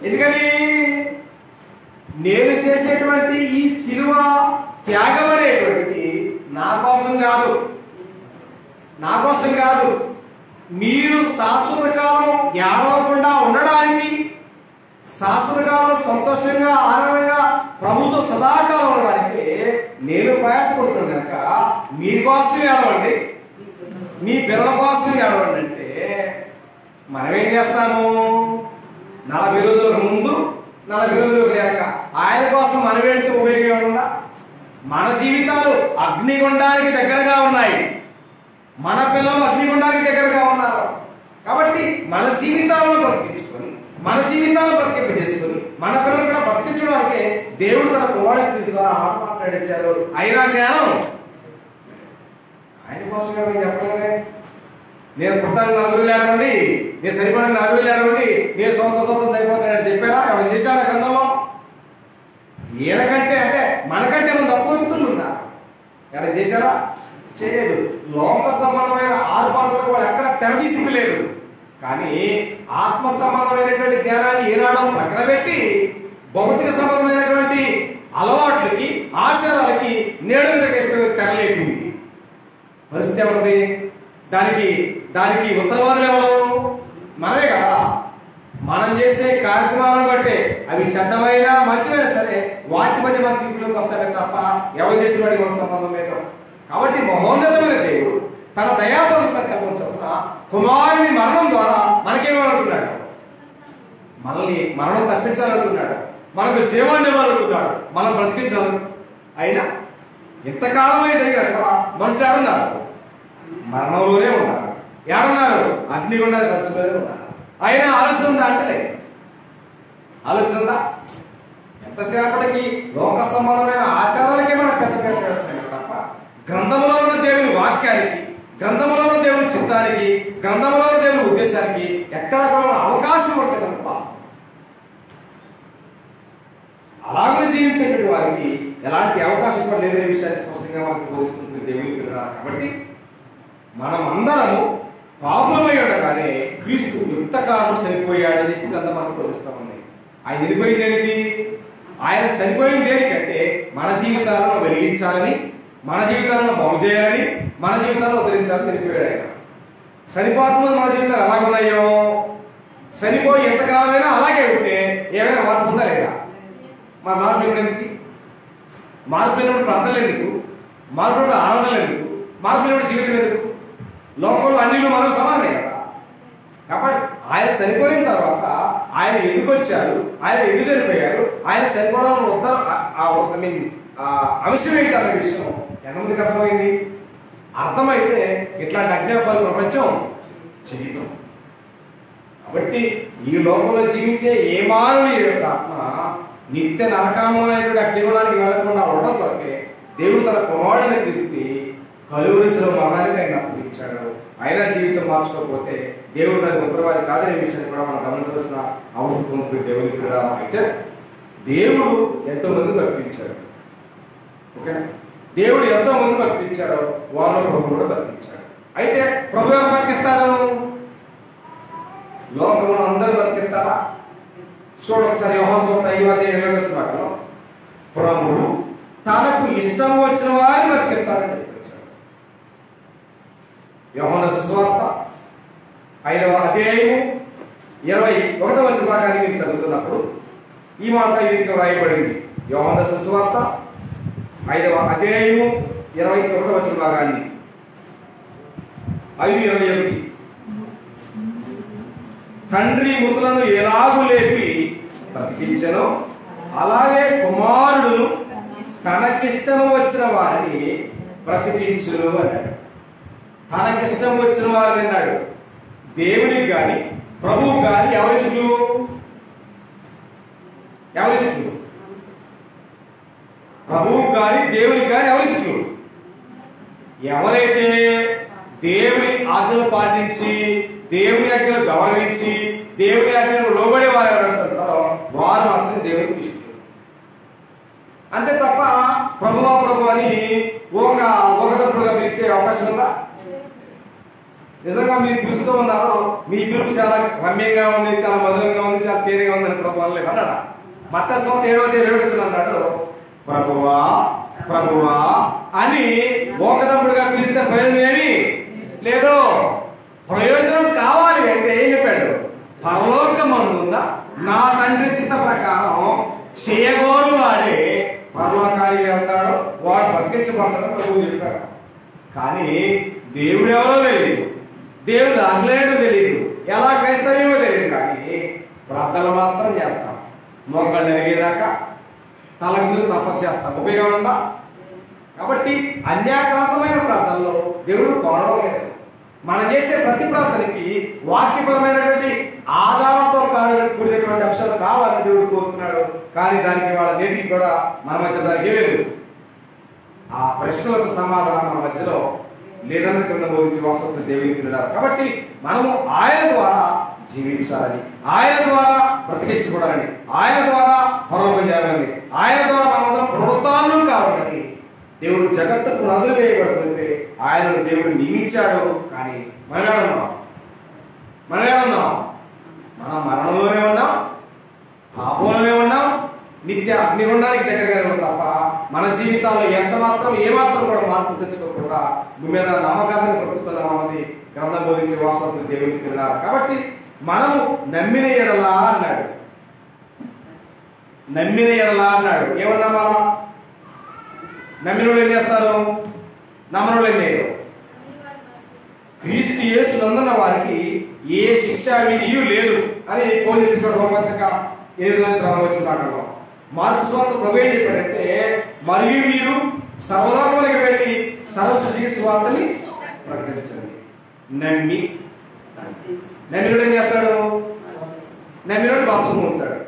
ఎందుకని? నేను చేసేటువంటి ఈ శిలువ త్యాగం అనేటువంటిది నా కోసం కాదు, నా కోసం కాదు. మీరు శాశ్వత కాలం ఏడవకుండా ఉండడానికి, శాశ్వత కాలం సంతోషంగా ఆనందంగా ప్రభుతో సదాకాలం ఉండడానికి నేను ప్రయాసపడుతున్నాను కనుక మీకోసం ఏడవండి, మీ పిల్లల కోసం ఏడవండి అంటే మనం ఏం చేస్తాము? 40 రోజులకు ముందు 40 రోజులకు లేక ఆయన కోసం మనం వెళ్తే ఉపయోగం ఏముందా? మన జీవితాలు అగ్నిగుండానికి దగ్గరగా ఉన్నాయి, మన పిల్లలు అగ్నిగుండానికి దగ్గరగా ఉన్నారు. కాబట్టి మన జీవితాలను బ్రతికించుకొని, మన జీవితాలను బ్రతికింపజేసుకొని, మన పిల్లలు కూడా బ్రతికించడానికి దేవుడు తన కుమారుడి ద్వారా మాట్లాడించారు. అయినా జ్ఞానం ఆయన కోసం చెప్పలేదే. నేను పుట్టానికి 40 లేకండి, నేను సరిపడానికి 40 లేకండి, నేను సంవత్సరం సరిపోతానని చెప్పారా? ఎవరు చేశాడా గ్రంథంలో? ఈయనకంటే అంటే మనకంటే ముందు అపోస్తులు ఉన్నారు. ఎవరైనా చేశారా? చేయలేదు. లోక సంబంధమైన ఆర్పాలకు వాళ్ళు ఎక్కడ తెరదీసింది లేదు. కానీ ఆత్మ సంబంధమైనటువంటి జ్ఞానాన్ని ఏనాడో పక్కన పెట్టి భౌతిక సంబంధమైనటువంటి అలవాట్లకి ఆచారాలకి నేడు తెరలేపింది. పరిస్థితి ఎవరిది? దానికి ఉత్తరవాదులు ఎవరు? మనమే కదా. మనం చేసే కార్యక్రమాలను బట్టే అవి చెడ్డమైనా మంచివైనా సరే వాటి బట్టి మన తీర్పులోకి వస్తామే తప్ప ఎవరు చేసిన వాడికి మన సంబంధం లేదు. కాబట్టి మహోన్నతమైన దేవుడు తన దయాపర సంకల్పం చొప్పున కుమారుని మరణం ద్వారా మనకేమనుకున్నాడు? మనల్ని మరణం తప్పించాలనుకున్నాడు, మనకు జీవాన్ని ఇవ్వాలనుకున్నాడు, మనం బ్రతికించాలి. అయినా ఎంతకాలమై జరిగిన మనుషులు ఏమన్నారు? మరణంలోనే ఉన్నారు. ఏమన్నారు? అగ్నిగుండాలి ఖర్చులోనే ఉన్నారు. అయినా ఆలోచన ఉందా అంటే ఆలోచన ఉందా? ఎంతసేపటికి లోక సంబంధమైన ఆచారాలకే మనం పెద్ద పేరు వేస్తాం తప్ప గ్రంథంలో ఉన్న దేవుని వాక్యానికి, గ్రంథంలో ఉన్న దేవుని చిత్తానికి, గ్రంథంలో ఉన్న దేవుని ఉద్దేశానికి ఎక్కడ కూడా అవకాశం ఇవ్వట్లేదు. అలాగే జీవించేటువంటి వారికి ఎలాంటి అవకాశం కూడా లేదనే విషయాన్ని స్పష్టంగా మనకు బోధిస్తుంది దేవుని పిల్లలు. కాబట్టి మనం అందరము పాపమై ఉండగానే క్రీస్తు యుక్తకాలం చనిపోయాడని గ్రంథం మనకు తెలుస్తా ఉంది. ఆయన చనిపోయింది దేనికి? ఆయన చనిపోయిన దేనికంటే మన జీవితాలను వెలిగించాలని, మన జీవితాలను బాగు చేయాలని, మన జీవితాలను ఉద్ధరించాలని చనిపోయాడు ఆయన. చనిపోకముందు మన జీవితాలు ఎలాగున్నాయో, చనిపోయి ఎంతకాలమైనా అలాగే ఉంటే ఏమైనా మార్పు ఉందా లేదా? మన మార్పు ఎందుకు? మార్పు లేనప్పుడు ప్రార్థనలు ఎందుకు? మార్పు లేనప్పుడు ఆనందాలు ఎందుకు? మార్పు లేనప్పుడు జీవితం ఎందుకు? లోకంలో అన్నిలు మనం సమానమే కదా. కాబట్టి ఆయన చనిపోయిన తర్వాత ఆయన ఎందుకు వచ్చారు, ఆయన ఎందుకు చనిపోయారు, ఆయన చనిపోవడం అంశం ఏంటి అనే విషయం ఎంతమందికి అర్థమైంది? అర్థమైతే ఇట్లాంటి అజ్ఞాపాలు ప్రపంచం జీవితం. కాబట్టి ఈ లోకంలో జీవించే ఏ మానవుని యొక్క ఆత్మ నిత్య నరకామమైనటువంటి అగ్నిగుణానికి వెళ్లకుండా ఉండడం కొరకే దేవుడు తన కుమారుడైన క్రీస్తుని కలువరిశిలో మరణానికి ఆయన అప్పగించాడు. అయినా జీవితం మార్చుకోకపోతే దేవుడు దానికి ఉత్తరవాది కాదనే విషయాన్ని కూడా మనం గమనించవలసిన అవసరం ఉంది. దేవుని కూడా అయితే దేవుడు ఎంతో మంది బతికించాడు. ఓకేనా? దేవుడు ఎంతో మంది బతికించాడు, వారిలో ప్రభు కూడా బతికించాడు. అయితే ప్రభు ఎవరు బతికిస్తాడు? లోకంలో అందరూ బతికిస్తాడా? చూడు ఒకసారి యోహాను 5:27 మాటలో ప్రభువు తనకు ఇష్టం వచ్చిన వారిని బతికిస్తాడని చెప్పాడు. యోహాను సువార్త 5:21 భాగాన్ని మీరు చదువుతున్నప్పుడు ఈ మాట ఈ రీతిగా వ్రాయబడింది. యోహాను సువార్త 5:21 భాగాన్ని 5:21 తండ్రి మృతులను ఎలాగూ లేపి బ్రతికించెనో అలాగే కుమారుడును తనకిష్టం వచ్చిన వారిని బ్రతికించును అన్నాడు. తనకిష్టం వచ్చిన వారిని అన్నాడు. దేవునికి గాని ప్రభువు గాని ఎవరి శుద్ధులు? ప్రభువు గాని దేవునికి గాని ఎవరి శుద్ధులు? ఎవరైతే దేవుని ఆజ్ఞలు పాటించి, దేవుని ఆజ్ఞలు గౌరవించి, దేవుని ఆజ్ఞలు లోబడే వారు ఎవరంటారో వారు మాత్రం దేవునికి ఇష్టం. అంతే తప్ప ప్రభువా ప్రభు అని ఒకదప్పుడుగా పిలిచే అవకాశం ఉందా? నిజంగా మీరు పిలుస్తూ ఉన్నారు, మీ పిలుపు చాలా రమ్యంగా ఉంది, చాలా మధురంగా ఉంది, చాలా తేలిగా ఉందని ప్రభు అనలేదు అన్నాడా? మత్తయి 7:27 అన్నాడు, ప్రభువా ప్రభువా అని ఒకదప్పుడుగా పిలిస్తే ప్రయోజనం ఏమి లేదు. ప్రయోజనం కావాలి అంటే ఏం చెప్పాడు? పరలోకమందున్న నా తండ్రి చిత్త ప్రకారం చేయగోరు వాడే పరలోకానికి వెళ్తాడు, వాడు బ్రతికించబడతాడు ప్రభువు చెప్పాడు. కానీ దేవుడు ఎవరో తెలియదు, దేవుడు ఆజ్ఞలేటో తెలియదు, ఎలా క్రైస్తవ్యమో తెలియదు. కానీ ప్రార్థనలు మాత్రం చేస్తాం, మోకాళ్ళు ఎరిగేదాకా తల కింద తపస్సు చేస్తాం. ఉపయోగం ఉందా? కాబట్టి అన్యాక్రాంతమైన ప్రార్థనలో దేవుడు కోరడం లేదు. మనం చేసే ప్రతి ప్రార్థనకి వాక్యపరమైనటువంటి ఆధారంతో కూడినటువంటి అంశాలు కావాలని దేవుడు కోరుతున్నాడు. కానీ దానికి వాళ్ళ నేటికి కూడా మన మధ్య దానికి లేదు. ఆ ప్రశ్నలకు సమాధానం మన మధ్యలో లేదన్నది కింద బోధించి వాస్తవం దేవునికి తిన్నారు. కాబట్టి మనము ఆయన ద్వారా జీవించాలని, ఆయన ద్వారా బ్రతికించబడాలని, ఆయన ద్వారా పరలోకం చేయాలని, ఆయన ద్వారా మనందరం పునరుత్థానం కావాలని దేవుడు జగత్తుకు నదులు వేయబడుతుంటే ఆయనను దేవుడు నియమించాడు. కానీ మనం మరణంలోనే ఉన్నాం, పాపంలోనే ఉన్నాం, నిత్య అగ్నిగుండానికి దగ్గరగానే ఉన్నాం తప్ప మన జీవితాల్లో ఎంత మాత్రం ఏమాత్రం కూడా మార్పు తెచ్చుకోకుండా భూమి మీద నామకాన్ని బ్రతుకుతున్నాం అన్నది గ్రంథం బోధించే వాస్తవం దేవునికి తిన్నారు. కాబట్టి మనము నమ్మిన ఎడలా అన్నాడు. ఏమన్నా మనం నమ్మిన వాళ్ళు ఏం చేస్తారు? నమ్మని వాళ్ళు ఏం చేయరు. క్రీస్తు యేసు నందున్న వారికి ఏ శిక్షా విధియు లేదు అని పోలి హోమపత్రిక 8 వచ్చిన మాటలో మార్కు సువార్త ప్రభు ఏం చెప్పాడంటే, మరియు మీరు సర్వలోకములకు వెళ్ళి సర్వ సృష్టికి సువార్తని ప్రకటించండి. నమ్మినోడు ఏం చేస్తాడు? నమ్మినోడు బాప్తిసం పొందుతాడు.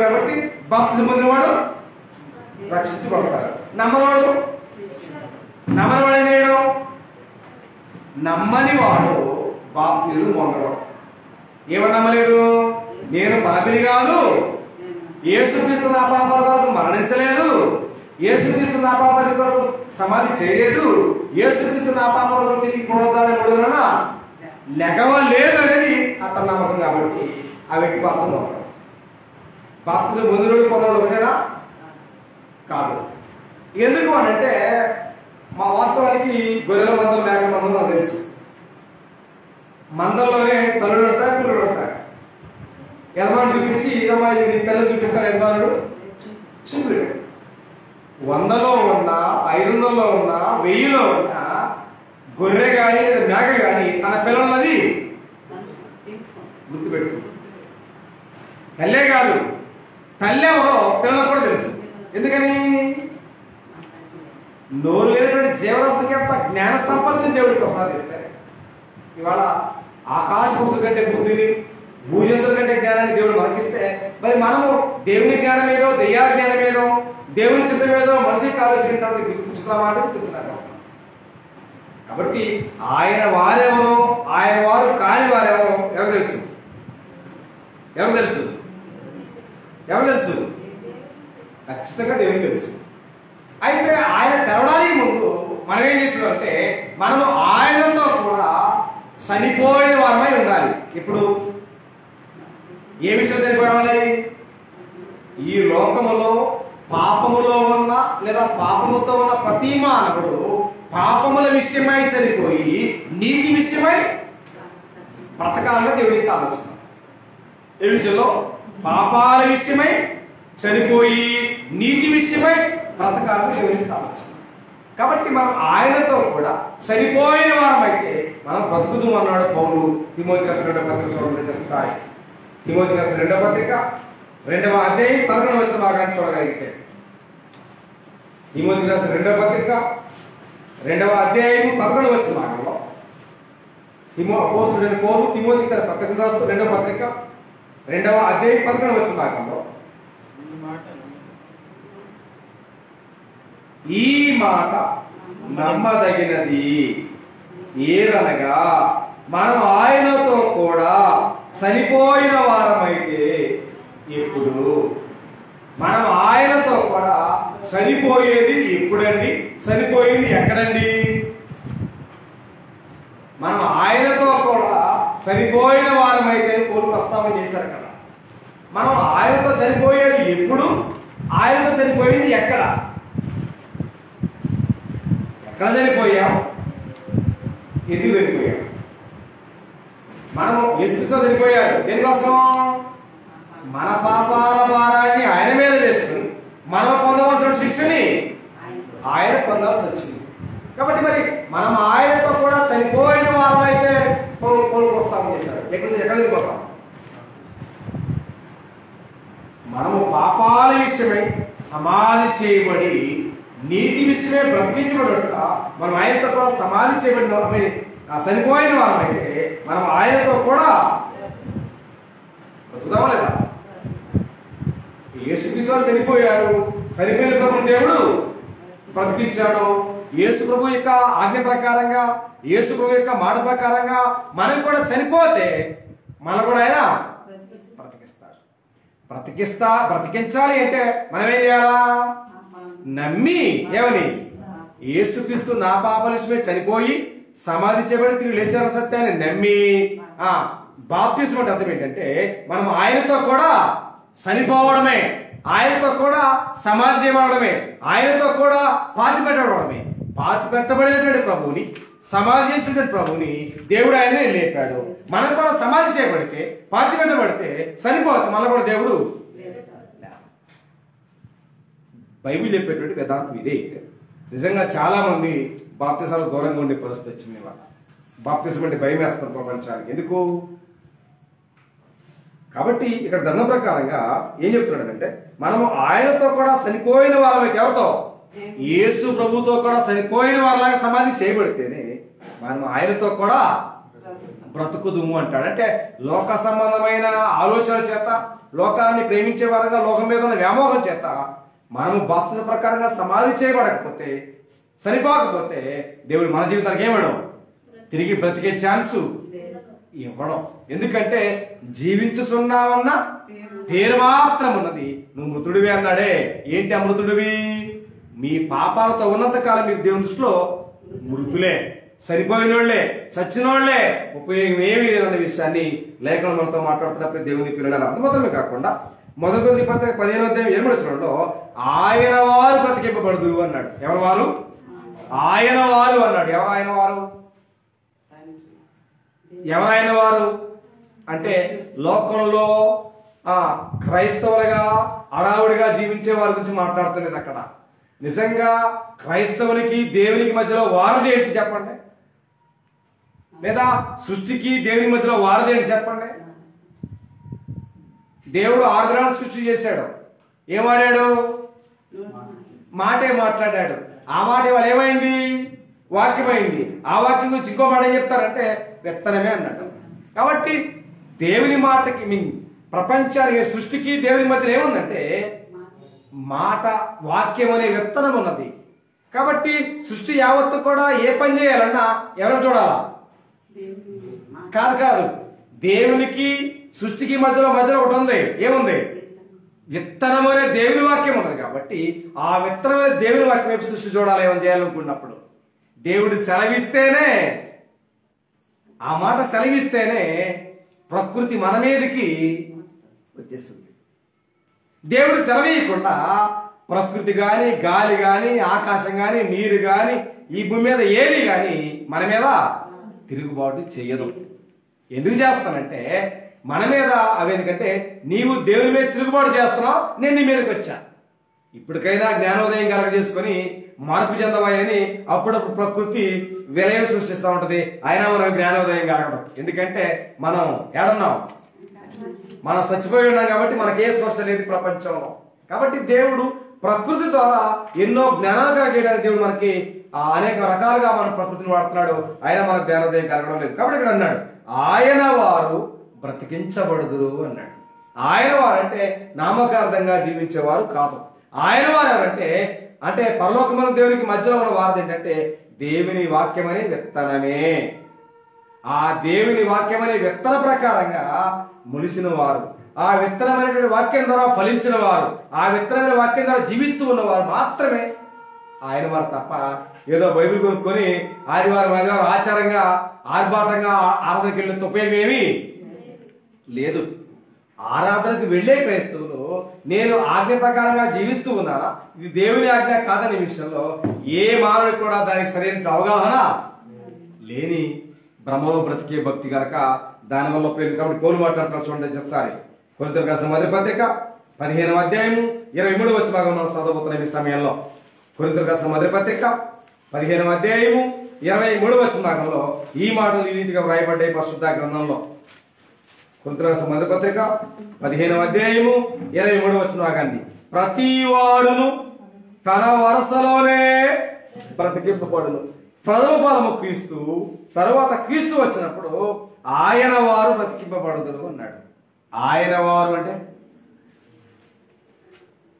కాబట్టి బాప్తిసం పొందినవాడు రక్షించబడతాడు. నమ్మనివాడు ఏం చేయడం? నమ్మని వాడు బాప్తిజం పొందడం. ఏమని నమ్మలేదు? నేను పాపిని కాదు, యేసుక్రీస్తు నా పాపాల కొరకు మరణించలేదు, యేసుక్రీస్తు నా పాపాల కొరకు సమాధి చేయలేదు, యేసుక్రీస్తు నా పాపాల కొరకు తిరిగి పునరుద్ధానం మూడున లెగవలేదు అనేది అతని నమ్మకం. కాబట్టి ఆ వ్యక్తి బాప్తిజం బాప్తిజం పొందినోడు ఒకటేనా? కాదు. ఎందుకు అని అంటే మా వాస్తవానికి గొర్రెల మందలు మేకల మందలు నాకు తెలుసు. మందల్లోనే తల్లులు ఉంటాయి, పిల్లలు ఉంటాయి. యజమానుడు చూపించి ఇదమ్మా నీ తల్లి చూపిస్తాడు యజమానుడు చింపుడు. 100లో ఉన్నా 500లో ఉన్నా 1000లో ఉన్నా గొర్రె కానీ లేదా మేక కానీ తన పిల్లలది గుర్తుపెట్టు. తల్లే కాదు, తల్లి ఎవరో పిల్లలకు కూడా తెలుసు. ఎందుకని? నోరు లేనటువంటి జీవరాశులకి అంత జ్ఞాన సంపత్తిని దేవుడు ప్రసాదిస్తాడు. ఇవాళ ఆకాశ పక్షుల కంటే బుద్ధిని, భూజంతుల కంటే జ్ఞానాన్ని దేవుడు మనకిస్తే మరి మనము దేవుని జ్ఞానం ఏదో, దెయ్యాల జ్ఞానం ఏదో, దేవుని చిత్తం ఏదో మనిషికి ఆలోచన గుర్తించున్నామా అంటే గుర్తించున్నాము. కాబట్టి ఆయన వారెవరో, ఆయన వారు కాని వారెవరో ఎవరు తెలుసు? ఎవరు తెలుసు? ఎవరు తెలుసు? ఖచ్చితంగా దేవునికి తెలుసు. అయితే ఆయన తెరవడానికి ముందు మనం ఏం చేస్తున్నామంటే మనము ఆయనతో కూడా చనిపోయిన వారమై ఉండాలి. ఇప్పుడు ఏ విషయం చనిపోవాలి? ఈ లోకములో పాపములో ఉన్న లేదా పాపముతో ఉన్న ప్రతి మానవుడు పాపముల విషయమై చనిపోయి నీతి విషయమై బ్రతకాలని దేవుడికి ఆలోచన. ఏ విషయంలో? పాపాల విషయమై చనిపోయి నీతి విషయమై బ్రతకాలని దేవుడికి ఆలోచన. కాబట్టి మనం ఆయనతో కూడా చనిపోయిన వారమైతే మనం బ్రతుకుదు అన్నాడు పౌలు తిమోతి రాసిన 2వ పత్రిక చూడండి. తిమోతి రాసిన 2వ పత్రిక 2వ అధ్యాయం 11వ వచనం భాగాన్ని చూడగలిగితే, తిమోతి రాసిన 2వ పత్రిక 2వ అధ్యాయం 11వ వచనం భాగంలో అపోస్తలుడైన పౌలు తిమోతికి తన పత్రిక రాస్తూ 2వ పత్రిక 2వ అధ్యాయం 11వ వచనం భాగంలో ఈ మాట నమ్మదగినది ఏదనగా మనం ఆయనతో కూడా చనిపోయిన వారమైతే ఎప్పుడు? మనం ఆయనతో కూడా చనిపోయేది ఎప్పుడండి? చనిపోయింది ఎక్కడండి? మనం ఆయనతో కూడా చనిపోయిన వారమైతే పూర్వ ప్రస్తావన చేశారు కదా. మనం ఆయనతో చనిపోయేది ఎప్పుడు? ఆయనతో చనిపోయింది ఎక్కడ? ఎక్కడ చనిపోయాం? ఎందుకు చనిపోయాం? మనం యేసుక్రీస్తు చనిపోయాడు దేనికోసం? మన పాపాల భారాన్ని ఆయన మీద వేసుకుని మనం పొందవలసిన శిక్షని ఆయన పొందాల్సి వచ్చింది. కాబట్టి మరి మనం ఆయనతో కూడా చనిపోయిన వారమైతే ప్రస్తావన చేశారు. ఎక్కడ చనిపోతాం? మనము పాపాల విషయమై సమాధి చేయబడి నీతి విషయమే బ్రతికించబడట మనం ఆయనతో కూడా సమాధి చేయబడిన చనిపోయిన వారమైతే మనం ఆయనతో కూడా బ్రతుకుదామా లేదా? యేసుక్రీస్తు చనిపోయాడు, చనిపోయిన ప్రభు దేవుడు బ్రతికించాడు. యేసు ప్రభు యొక్క ఆజ్ఞ ప్రకారంగా, యేసు ప్రభు యొక్క మాట ప్రకారంగా మనం కూడా చనిపోతే మనం కూడా ఆయన బ్రతికించాలి అంటే మనం ఏం చేయాలా? నమ్మి ఏమని? యేసుక్రీస్తు నా పాపాల విషయమే చనిపోయి సమాధి చేయబడి తిరిగి లేచారన్న సత్యాన్ని నమ్మి బాప్తిస్మం అంటే అర్థం ఏంటంటే మనం ఆయనతో కూడా చనిపోవడమే, ఆయనతో కూడా సమాధి చేయబడమే, ఆయనతో కూడా పాతి పెట్టబడమే. పాతి పెట్టబడినటువంటి ప్రభువుని, సమాధి చేసినటువంటి ప్రభువుని దేవుడు ఆయనే లేపాడు. మనం కూడా సమాధి చేయబడితే, పాతి పెట్టబడితే చనిపోతే మళ్ళీ కూడా దేవుడు. బైబిల్ చెప్పేటువంటి వేదాంతం ఇదే. నిజంగా చాలా మంది బాప్తిసాలు దూరంగా ఉండే పరిస్థితి వచ్చింది. వాళ్ళ బాప్తిసం అంటే భయం వేస్తారు ప్రపంచానికి. ఎందుకు? కాబట్టి ఇక్కడ ధర్మ ప్రకారంగా ఏం చెప్తున్నాడంటే మనము ఆయనతో కూడా చనిపోయిన వారమైతే, ఎవరితో? యేసు ప్రభుతో కూడా చనిపోయిన వారిలాగా సమాధి చేయబడితేనే మనం ఆయనతో కూడా బ్రతుకుదుము అంటాడు. అంటే లోక సంబంధమైన ఆలోచన చేత, లోకాన్ని ప్రేమించే వారంగా లోకం మీద ఉన్న వ్యామోహం చేత మనము బాప్తిజం ప్రకారంగా సమాధి చేయబడకపోతే, చనిపోకపోతే దేవుడు మన జీవితానికి ఏమడం? తిరిగి బ్రతికే ఛాన్సు ఇవ్వడం. ఎందుకంటే జీవించుతున్నామన్న పేరు మాత్రం ఉన్నది, నువ్వు మృతుడివి అన్నాడే. ఏంటి ఆ మృతుడివి? మీ పాపాలతో ఉన్నంత కాలం మీరు దేవుని దృష్టిలో మృతులే, చనిపోయిన వాళ్ళే, చచ్చిన వాళ్ళే, ఉపయోగం ఏమీ లేదన్న విషయాన్ని లేఖనం మనతో మాట్లాడుతున్నప్పుడు దేవుని పిల్లలు అంతమాత్రమే కాకుండా మొదటి కొరింథీ పత్రిక 15:8 ఆయన వారు బ్రతికింపబడుదురు అన్నాడు. ఎవరు వారు? ఆయన వారు అన్నాడు. ఎవరు ఆయన వారు? ఎవరైన వారు అంటే లోకంలో క్రైస్తవులుగా అడావుడిగా జీవించే వారి గురించి మాట్లాడుతున్నది. అక్కడ నిజంగా క్రైస్తవునికి దేవునికి మధ్యలో వారధి ఏంటి చెప్పండి, లేదా సృష్టికి దేవుని మధ్యలో వారధి ఏంటి చెప్పండి. దేవుడు 6 దినాలు సృష్టి చేశాడు. ఏమాడాడు? మాటే మాట్లాడాడు. ఆ మాట ఇవాళ ఏమైంది? వాక్యమైంది. ఆ వాక్యం గురించి ఇంకో మాట ఏం చెప్తారంటే విత్తనమే అన్నాడు. కాబట్టి దేవుని మాటకి ప్రపంచానికి సృష్టికి దేవుని మధ్యలో ఏముందంటే మాట, వాక్యం అనే విత్తనం ఉన్నది. కాబట్టి సృష్టి యావత్తు కూడా ఏ పని చేయాలన్నా ఎవరు చూడాలా? కాదు, దేవునికి సృష్టికి మధ్యలో ఒకటి ఉంది. ఏముంది? విత్తనం అనే దేవుని వాక్యం ఉన్నది. కాబట్టి ఆ విత్తనం అనే దేవుని వాక్యం వైపు సృష్టి చూడాలి. ఏమని చేయాలనుకున్నప్పుడు దేవుడు సెలవిస్తేనే, ఆ మాట సెలవిస్తేనే ప్రకృతి మన మీదకి వచ్చేస్తుంది. దేవుడు సెలవీయకుండా ప్రకృతి గాని, గాలి గాని, ఆకాశం గాని, నీరు గాని, ఈ భూమి మీద ఏది గాని మన మీద తిరుగుబాటు చేయదు. ఎందుకు చేస్తానంటే మన మీద అవి ఎందుకంటే నీవు దేవుని మీద తిరుగుబాటు చేస్తున్నావు, నేను నీ మీదకి వచ్చా. ఇప్పటికైనా జ్ఞానోదయం కలగజేసుకొని మార్పు చెందవాయని అప్పుడప్పుడు ప్రకృతి విలయం సృష్టిస్తూ ఉంటది. అయినా మనకు జ్ఞానోదయం కలగదు. ఎందుకంటే మనం ఏడున్నాం, మనం చచ్చిపోయి ఉన్నాం. కాబట్టి మనకి ఏ స్పర్శ లేదు ప్రపంచంలో. కాబట్టి దేవుడు ప్రకృతి ద్వారా ఎన్నో జ్ఞానాలు కలిగేయడానికి దేవుడు మనకి అనేక రకాలుగా మన ప్రకృతిని వాడుతున్నాడు. ఆయన మనకు జ్ఞానోదయం కలగడం లేదు. కాబట్టి ఇక్కడ అన్నాడు ఆయన వారు బ్రతికించబడుదురు అన్నాడు. ఆయన వారు అంటే నామకార్థంగా జీవించేవారు కాదు. ఆయన వారు ఎవరంటే అంటే పరలోకమైన దేవునికి మధ్యలో ఉన్న వారు ఏంటంటే దేవుని వాక్యమనే విత్తనమే. ఆ దేవుని వాక్యమనే విత్తన ప్రకారంగా ములిసిన వారు, ఆ విత్తనమైనటువంటి వాక్యం ద్వారా ఫలించిన వారు, ఆ విత్తనమైన వాక్యం ద్వారా జీవిస్తూ ఉన్నవారు మాత్రమే ఆయన వారు. తప్ప ఏదో బైబిల్ కొనుక్కొని ఆదివారం ఆచారంగా ఆర్భాటంగా ఆరాధనకి వెళ్ళే ఉపయోగం ఏమీ లేదు. ఆరాధనకు వెళ్లే క్రైస్తవులు నేను ఆజ్ఞ ప్రకారంగా జీవిస్తూ ఉన్నానా, ఇది దేవుని ఆజ్ఞ కాదనే విషయంలో ఏ మానవుడికి కూడా దానికి సరైన అవగాహన లేని బ్రహ్మలో బ్రతికే భక్తి కనుక దానివల్ల ఉపయోగం. కాబట్టి పౌలు మాట్లాడుతున్నారు చూడండి ఒకసారి. కొరింథీయులకు రాసిన మొదటి పత్రిక 15:23 మనం చదవబోతున్న ఈ సమయంలో. కొరింథీయులకు రాసిన మొదటి పత్రిక 15:23 ఈ మాటలు ఈ రీతిగా వ్రాయబడ్డాయి పరిశుద్ధ గ్రంథంలో. కొరింథీయులకు రాసిన మొదటి పత్రిక 15:23 ప్రతి వాడును తన వరుసలోనే బ్రతికింపబడును. ప్రథమ ఫలము క్రీస్తు, తరువాత క్రీస్తు వచ్చినప్పుడు ఆయన వారు బ్రతికింపబడుదురు అన్నాడు. ఆయన వారు అంటే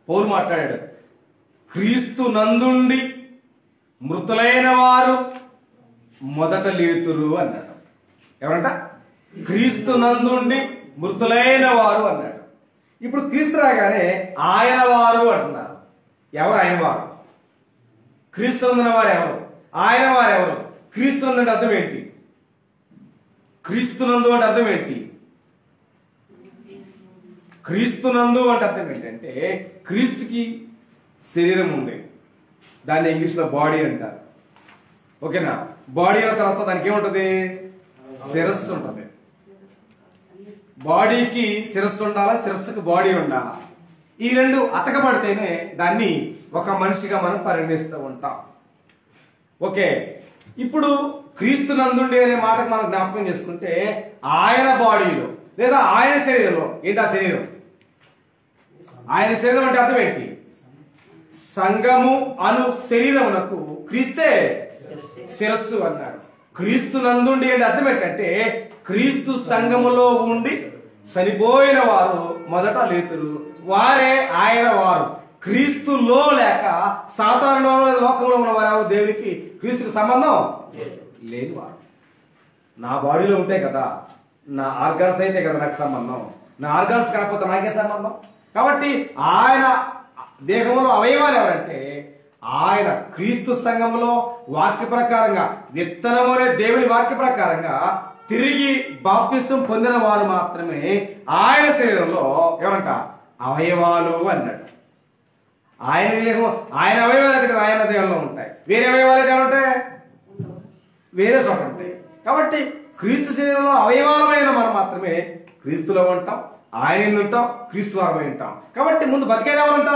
పౌలు మాట్లాడాడు. క్రీస్తు నందుండి మృతులైన వారు మొదట లేతురు అన్నాడు. ఎవరంట? క్రీస్తు నందుండి మృతులైన వారు అన్నాడు. ఇప్పుడు క్రీస్తు రాగానే ఆయన వారు అంటున్నారు. ఎవరు ఆయన వారు? క్రీస్తు నందున వారు ఎవరు? ఆయన వారు ఎవరు? క్రీస్తు నందు అంటే అర్థం ఏంటి? క్రీస్తునందు అంటే అర్థం ఏంటి? క్రీస్తునందు అంటే అర్థం ఏంటంటే క్రీస్తుకి శరీరం ఉంది, దాన్ని ఇంగ్లీష్లో బాడీ అంటారు. ఓకేనా? బాడీ అయిన తర్వాత దానికి ఏముంటది? శిరస్సు ఉంటది. బాడీకి శిరస్సు ఉండాలా, శిరస్సుకి బాడీ ఉండాలా. ఈ రెండు అతకబడితేనే దాన్ని ఒక మనిషిగా మనం పరిగణిస్తూ ఉంటాం. ఓకే, ఇప్పుడు క్రీస్తు నందుండి అనే మాటకు మనం జ్ఞాపకం చేసుకుంటే ఆయన బాడీలో లేదా ఆయన శరీరంలో ఏంటి? ఆ శరీరం, ఆయన శరీరం అంటే అర్థం ఏంటి? సంఘము అను శరీరమునకు క్రీస్తే శిరస్సు అన్నాడు. క్రీస్తు నందుండి అంటే అర్థం ఏంటంటే క్రీస్తు సంఘములో ఉండి చనిపోయిన వారు మొదట లేతురు, వారే ఆయన వారు. క్రీస్తులో లేక సాధారణ లోకంలో ఉన్న వారు దేవునికి క్రీస్తుకి సంబంధం లేదు. వారు నా బాడీలో ఉంటాయి కదా, నా ఆర్గాన్స్ అయితే కదా నాకు సంబంధం, నా ఆర్గాన్స్ కాకపోతే నాకే సంబంధం. కాబట్టి ఆయన దేహంలో అవయవాలు ఎవరంటే ఆయన క్రీస్తు సంఘంలో వాక్య ప్రకారంగా విత్తనం అనే దేవుని వాక్య ప్రకారంగా తిరిగి బాప్తిసం పొందిన వారు మాత్రమే ఆయన శరీరంలో ఏమంట అవయవాలు అన్నాడు. ఆయన దేహం ఆయన అవయవాలు అయితే కదా ఆయన దేహంలో ఉంటాయి, వేరే అవయవాలు అయితే ఉంటాయి, వేరే చోట ఉంటాయి. కాబట్టి క్రీస్తు శరీరంలో అవయవాలమైన మనం మాత్రమే క్రీస్తులో ఉంటాం, ఆయన ఉంటాం, క్రీస్తు వారమై ఉంటాం. కాబట్టి ముందు బతికేది ఎవరంట?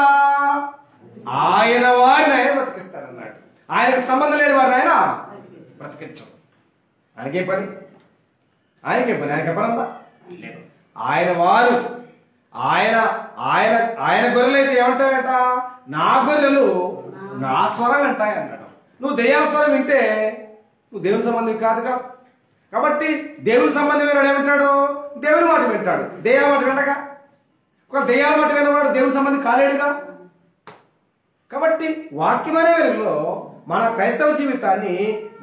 ఆయన వారిని ఆయన బ్రతికిస్తాడన్నాడు. ఆయనకు సంబంధం లేని వారిని ఆయన బ్రతికించం. ఆయనకే పని, ఆయనకే పని, ఆయనకే పని అంతా లేదు. ఆయన వారు ఆయన ఆయన ఆయన గొర్రెలు అయితే ఏమంటాయట? నా గొర్రెలు నా స్వరం వింటాయి అన్నాడు. నువ్వు దెయ్యాల స్వరం వింటే నువ్వు దేవుని సంబంధం కాదుగా. కాబట్టి దేవుని సంబంధం విన్నాడు ఏమంటాడు? దేవుని మాట వింటాడు. దెయ్యాల మాట వినగా, ఒక దెయ్యాల మాట విన్నవాడు దేవుని సంబంధం కాలేడుగా. కాబట్టి వాక్యం అనే వెలుగులో మన క్రైస్తవ జీవితాన్ని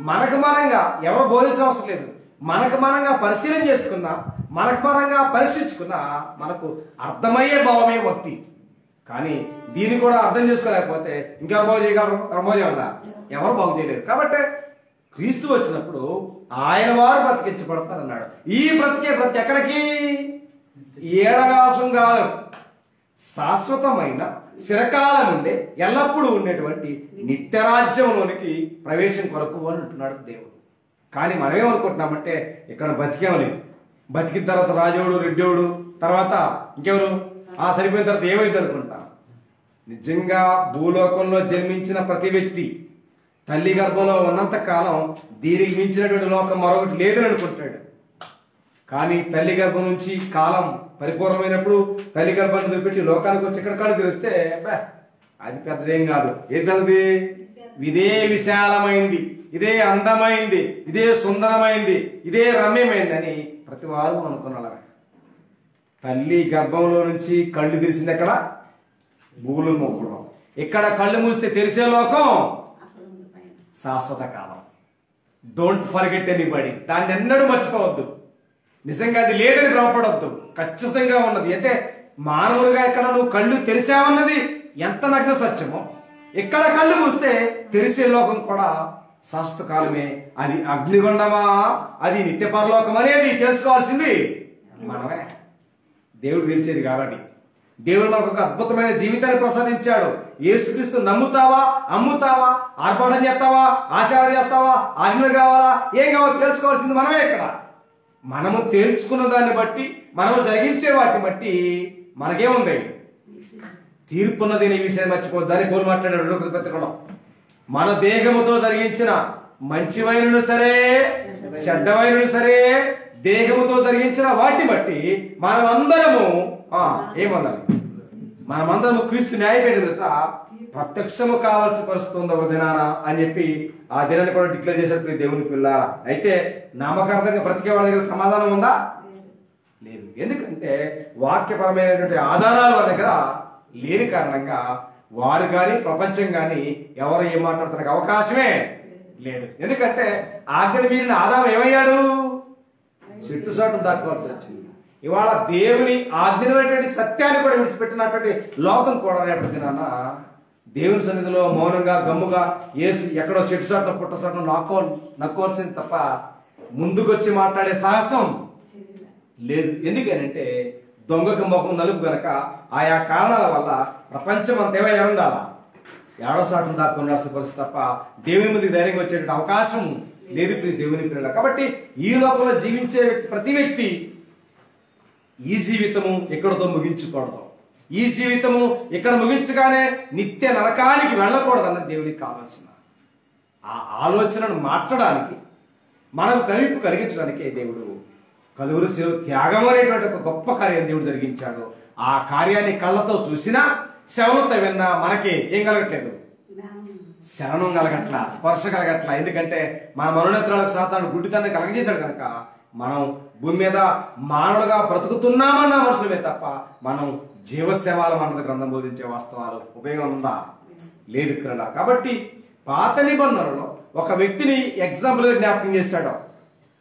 మనకు మనంగా ఎవరు బోధించిన అవసరం లేదు. మనకు మనంగా పరిశీలన చేసుకున్నా, మనకు మనంగా పరీక్షించుకున్నా మనకు అర్థమయ్యే భావమే భక్తి. కానీ దీన్ని కూడా అర్థం చేసుకోలేకపోతే ఇంకెవరు బాగు చేయగలరు? ఎవరు బాగు చేయగలరా? ఎవరు బాగు చేయలేరు. కాబట్టి క్రీస్తు వచ్చినప్పుడు ఆయన వారు బ్రతికించబడతారన్నాడు. ఈ బ్రతికే బ్రతికి ఎక్కడికి? ఏడగాసం కాదు, శాశ్వతమైన చిరకాలం ఉండే ఎల్లప్పుడూ ఉండేటువంటి నిత్యరాజ్యంలోనికి ప్రవేశం కొరకు అని అంటున్నాడు దేవుడు. కానీ మనమేమనుకుంటున్నామంటే ఇక్కడ బతికేమలేదు, బతికిన తర్వాత రాజోడు రెడ్డోడు తర్వాత ఇంకెవరు సరిపోయిన తర్వాత ఏమైంది అనుకుంటాం. నిజంగా భూలోకంలో జన్మించిన ప్రతి వ్యక్తి తల్లి గర్భంలో ఉన్నంత కాలం దీనికి మించినటువంటి లోకం మరొకటి లేదని అనుకుంటాడు. కానీ తల్లి గర్భం నుంచి కాలం పరిపూర్ణమైనప్పుడు తల్లి గర్భాన్ని వదిలిపెట్టి లోకానికి వచ్చి ఎక్కడ కాళ్ళు తెలిస్తే అది పెద్దదేం కాదు. ఏది పెద్దది? ఇదే విశాలమైంది, ఇదే అందమైంది, ఇదే సుందరమైంది, ఇదే రమ్యమైంది అని ప్రతి వారు అనుకున్నాడు. తల్లి గర్భంలో నుంచి కళ్ళు తెరిసింది ఎక్కడ? భూములు మోకడం. ఇక్కడ కళ్ళు మూస్తే తెరిసే లోకం శాశ్వత కాలం. Don't forget anybody. దాన్ని ఎన్నడూ మర్చిపోవద్దు. నిజంగా అది లేదని భ్రమపడవద్దు, ఖచ్చితంగా ఉన్నది. అంటే మానవులుగా ఇక్కడ నువ్వు కళ్ళు తెరిసావన్నది ఎంత నగ్న సత్యమో, ఇక్కడ కళ్ళు మూస్తే తెరిసే లోకం కూడా శాశ్వత కాలమే. అది అగ్నిగుండమా, అది నిత్య పరలోకం అనేది తెలుసుకోవాల్సింది మనమే. దేవుడు తెలిసేది కాదు. అది దేవుడు మనకు ఒక అద్భుతమైన జీవితాన్ని ప్రసాదించాడు. యేసుక్రీస్తు నమ్ముతావా, అమ్ముతావా, ఆర్భాటం చేస్తావా, ఆచారం చేస్తావా, ఆజ్ఞలు కావాలా, ఏం కావాలో తెలుసుకోవాల్సింది మనమే. ఇక్కడ మనము తేల్చుకున్న దాన్ని బట్టి, మనము జరిగించే వాటిని బట్టి మనకేముంది? తీర్పున్నది అనే విషయాన్ని మర్చిపోద్దని పోలు మాట్లాడాడు పత్రికలో. మన దేహముతో జరిగించిన మంచివైనను సరే చెడ్డవైనను సరే దేహముతో జరిగించిన వాటిని బట్టి మనమందరము ఏమన్నాలి? మనమందరము క్రీస్తు న్యాయపీఠ ప్రత్యక్షము కావాల్సి పరిస్థితుంది ఒక దినాన అని చెప్పి ఆ దినాన్ని కూడా డిక్లేర్ చేసినప్పుడు దేవుని పిల్లారా. అయితే నామకార్థంగా బ్రతికే వాళ్ళ దగ్గర సమాధానం ఉందా? లేదు. ఎందుకంటే వాక్యపరమైనటువంటి ఆధారాలు వాళ్ళ దగ్గర లేని కారణంగా వారు కానీ ప్రపంచం కానీ ఎవరు ఏం మాట్లాడటానికి అవకాశమే లేదు. ఎందుకంటే ఆజ్ఞను మీరిన ఆదాము ఏమయ్యాడు? చెట్టు చాటు దాక్కోవాల్సి వచ్చింది. ఇవాళ దేవుని ఆజ్ఞమైనటువంటి సత్యాన్ని కూడా విడిచిపెట్టినటువంటి లోకం కూడా రేపటి నాన్న దేవుని సన్నిధిలో మౌనంగా గమ్ముగా ఏసి ఎక్కడో చెట్టు చాటు పుట్ట చాటు నక్కోవాల్సింది తప్ప ముందుకొచ్చి మాట్లాడే సాహసం లేదు. ఎందుకనంటే దొంగకు ముఖం నలుపు గనక ఆయా కారణాల వల్ల ప్రపంచం అంత ఏమైనా ఉండాల ఏడో శాతం దాకా ఉండాల్సిన పరిస్థితి తప్ప దేవుని ముందుకు ధైర్యంగా వచ్చేటువంటి అవకాశం లేదు దేవుని పిల్లల. కాబట్టి ఈ లోకంలో జీవించే ప్రతి వ్యక్తి ఈ జీవితము ఎక్కడితో ముగించకూడదు. ఈ జీవితము ఇక్కడ ముగించగానే నిత్య నరకానికి వెళ్ళకూడదన్న దేవునికి ఆలోచన. ఆ ఆలోచనను మార్చడానికి మనకు కనిపు కలిగించడానికే దేవుడు కలువరి శిలువ త్యాగం అనేటువంటి ఒక గొప్ప కార్యం దేవుడు జరిగించాడు. ఆ కార్యాన్ని కళ్ళతో చూసినా శవలతో విన్నా మనకి ఏం కలగట్లేదు? శరణం కలగట్లా, స్పర్శ కలగట్లా. ఎందుకంటే మన మనోనేత్రాలకు సాతాను గుడ్డితనాన్ని కలగజేశాడు కనుక మనం భూమి మీద మానవులుగా బ్రతుకుతున్నామన్న మనుషులమే తప్ప మనం జీవసేవాలం అన్నది గ్రంథం బోధించే వాస్తవాలు ఉపయోగం ఉందా? లేదు ఇక్కడ. కాబట్టి పాత నిబంధనలో ఒక వ్యక్తిని ఎగ్జాంపుల్ గా జ్ఞాపకం చేశాడు.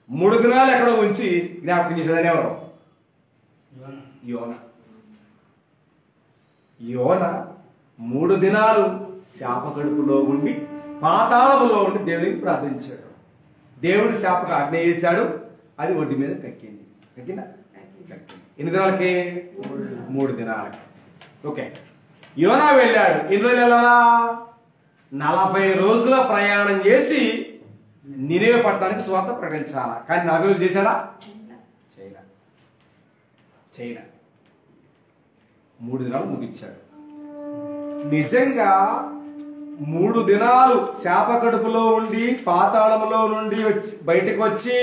3 దినాలు ఎక్కడో ఉంచి జ్ఞాపకం చేశాడు. ఎవరు? యోన. 3 దినాలు శాప కడుపులో ఉండి పాతాళములో ఉండి దేవునికి ప్రార్థించాడు. దేవుడు శాపకు ఆజ్ఞ చేశాడు, అది ఒడ్డు మీద కక్కింది. కక్కిందా? ఎన్ని దినాలకి? 3 దినాలకి. ఓకే, యోనా వెళ్ళాడు. ఎన్ని రోజులు వెళ్ళాలా? 40 రోజుల ప్రయాణం చేసి నినివే పట్టణానికి సువార్త ప్రకటించాలా. కానీ 40 రోజులు చేశాడా? చేయడా. 3 దినాలు ముగించాడు. నిజంగా 3 దినాలు శాప కడుపులో ఉండి పాతాళములో నుండి బయటకు వచ్చి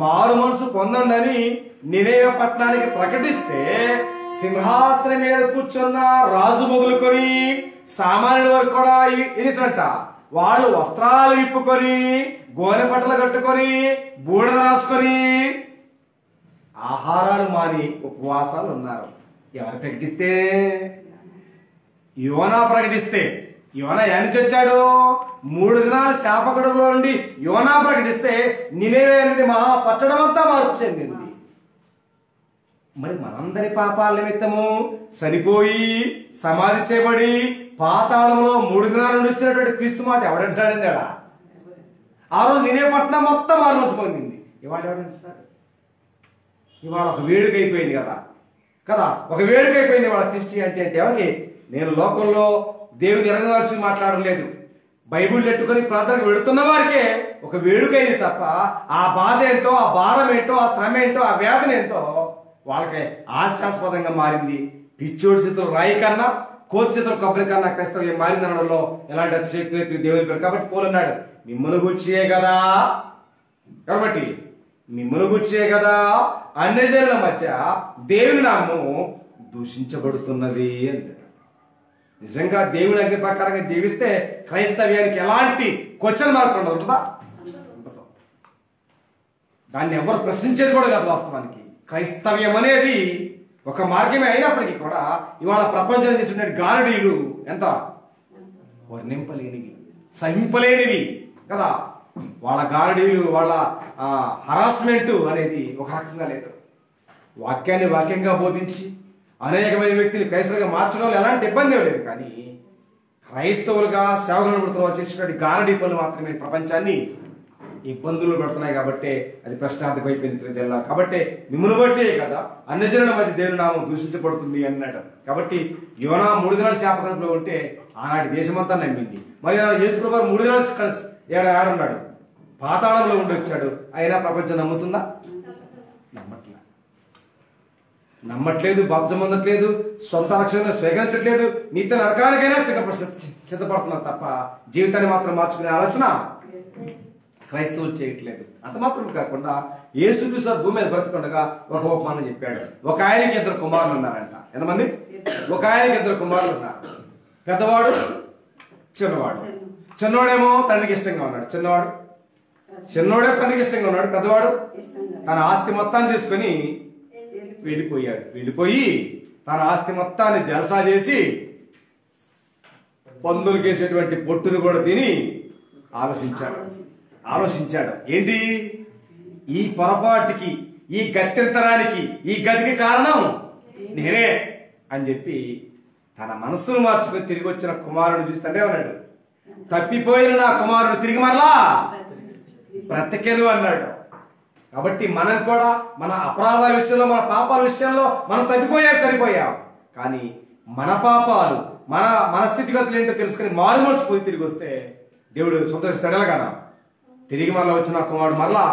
మారు మనసు పొందండి నినివే పట్టణానికి ప్రకటిస్తే, సింహాసనం మీద కూర్చున్న రాజు మొదలుకొని సామాన్యుల వరకు కూడా వేసినట్ట వాళ్ళు వస్త్రాలు విప్పుకొని గోనె బట్టలు కట్టుకొని బూడిద రాసుకొని ఆహారాలు మాని ఉపవాసాలు ఉన్నారు. ఎవరు ప్రకటిస్తే? యోనా ప్రకటిస్తే. యోనా ఎక్కడి వచ్చాడు? 3 దినాలు శాపకడుపులో నుండి యోనా ప్రకటిస్తే నినివే అనేది మహా పట్టణం అంతా మార్పు చెందింది. మరి మనందరి పాపాల నిమిత్తము చనిపోయి సమాధి చేయబడి పాతాళంలో 3 దినాల నుండి వచ్చినటువంటి క్రీస్తు మాట ఎవడంటాడండి? ఆ రోజు నినివే పట్టణం మొత్తం మార్పు పొందింది. ఇవాళ ఎవడంటాడు? ఇవాళ ఒక వేడుక అయిపోయింది కదా, ఒక వేడుక అయిపోయింది వాళ్ళ క్రిస్టియానిటీ అంటే. ఎవరికి? నేను లోకంలో దేవుని ఎరగవలసి మాట్లాడలేదు, బైబిల్ పెట్టుకొని ప్రార్థనకు వెళుతున్న వారికే ఒక వేడుక అయింది తప్ప ఆ బాధ ఏంటో, ఆ భారం ఏంటో, ఆ శ్రమ ఏంటో, ఆ వేదన ఏంటో వాళ్ళకి హాస్యాస్పదంగా మారింది. పిచ్చోడి చేతులు రాయి కన్నా కోతి చేతులు కొబ్బరి కన్నా క్రైస్తవ్యం మారింది అనడంలో ఎలాంటి అతిశక్తి లేదు దేవుని పేరు. కాబట్టి పోలన్నాడు, మిమ్మల్ని గుర్చియే కదా, కాబట్టి మిమ్మల్ని గుర్చియే కదా అన్యజనుల మధ్య దేవుని నామము దూషించబడుతున్నది అన్నాడు. నిజంగా దేవుని ఆజ్ఞ ప్రకారంగా జీవిస్తే క్రైస్తవ్యానికి ఎలాంటి క్వశ్చన్ మార్క్ ఉండదు. దాన్ని ఎవరు ప్రశ్నించేది కూడా కాదు. వాస్తవానికి క్రైస్తవ్యం అనేది ఒక మార్గమే అయినప్పటికీ కూడా ఇవాళ ప్రపంచం చేసిన గారడీలు ఎంత వర్ణింపలేనివి, సహింపలేనివి కదా. వాళ్ళ గారడీలు, వాళ్ళ హరాస్మెంట్ అనేది ఒక రకంగా లేదు. వాక్యాన్ని వాక్యంగా బోధించి అనేకమైన వ్యక్తులు క్రైస్తవులుగా మార్చడంలో ఎలాంటి ఇబ్బంది లేదు. కానీ క్రైస్తవులుగా సేవలను పెడుతున్న చేసేటువంటి గారడీ పనులు మాత్రమే ప్రపంచాన్ని ఇబ్బందులు పెడుతున్నాయి. కాబట్టి అది ప్రశ్నార్థకం అయిపోయింది. కాబట్టి మిమ్మల్ని బట్టే కదా అన్యజనుల మధ్య దేవుని నామం దూషించబడుతుంది అన్నాడు. కాబట్టి యోనా 3 దినాలు శాపకడుపులో ఉంటే ఆనాటి దేశమంతా నమ్మింది. మరి యేసుప్రభువు 3 దినాలు ఏడున్నాడు, పాతాళంలో ఉండి వచ్చాడు. అయినా ప్రపంచం నమ్ముతుందా? నమ్మట్లేదు, బాప్తిసం పొందట్లేదు, సొంత రక్షణ స్వీకరించట్లేదు. నిత్య నరకానికైనా సిద్ధపడుతున్నారు తప్ప జీవితాన్ని మాత్రం మార్చుకునే ఆలోచన క్రైస్తవులు చేయట్లేదు. అంత మాత్రం కాకుండా యేసుక్రీస్తు భూమి మీద బ్రతికుండగా ఒక ఉపమానం చెప్పాడు. ఒక ఆయనకి 2 కుమారులు ఉన్నారంట. ఎంతమంది? ఒక ఆయనకి 2 కుమారులు ఉన్నారు. పెద్దవాడు, చిన్నవాడు. చిన్నవాడేమో తండ్రికి ఇష్టంగా ఉన్నాడు. చిన్నోడే తండ్రికి ఇష్టంగా ఉన్నాడు. పెద్దవాడు తన ఆస్తి మొత్తాన్ని తీసుకొని వెళ్ళిపోయి తన ఆస్తి మొత్తాన్ని జలసా చేసి పందులు కేసేటువంటి పొట్టును కూడా తిని ఆలోచించాడు. ఏంటి ఈ పొరపాటుకి, ఈ గత్యంతరానికి, ఈ గతికి కారణం నేనే అని చెప్పి తన మనస్సును మార్చుకొని తిరిగి వచ్చిన కుమారుడు చూస్తుంటే ఉన్నాడు, తప్పిపోయిన నా కుమారుడు తిరిగి మరలా బ్రతికెను అన్నాడు. కాబట్టి మనం కూడా మన అపరాధాల విషయంలో, మన పాపాల విషయంలో మనం సరిపోయాం. కానీ మన పాపాలు, మన స్థితిగతులు ఏంటో తెలుసుకుని మారు మనసు పోయి తిరిగి వస్తే దేవుడు సంతోషిస్తాడు. ఎలాగనా? తిరిగి మరలా వచ్చిన కుమారుడు మరలా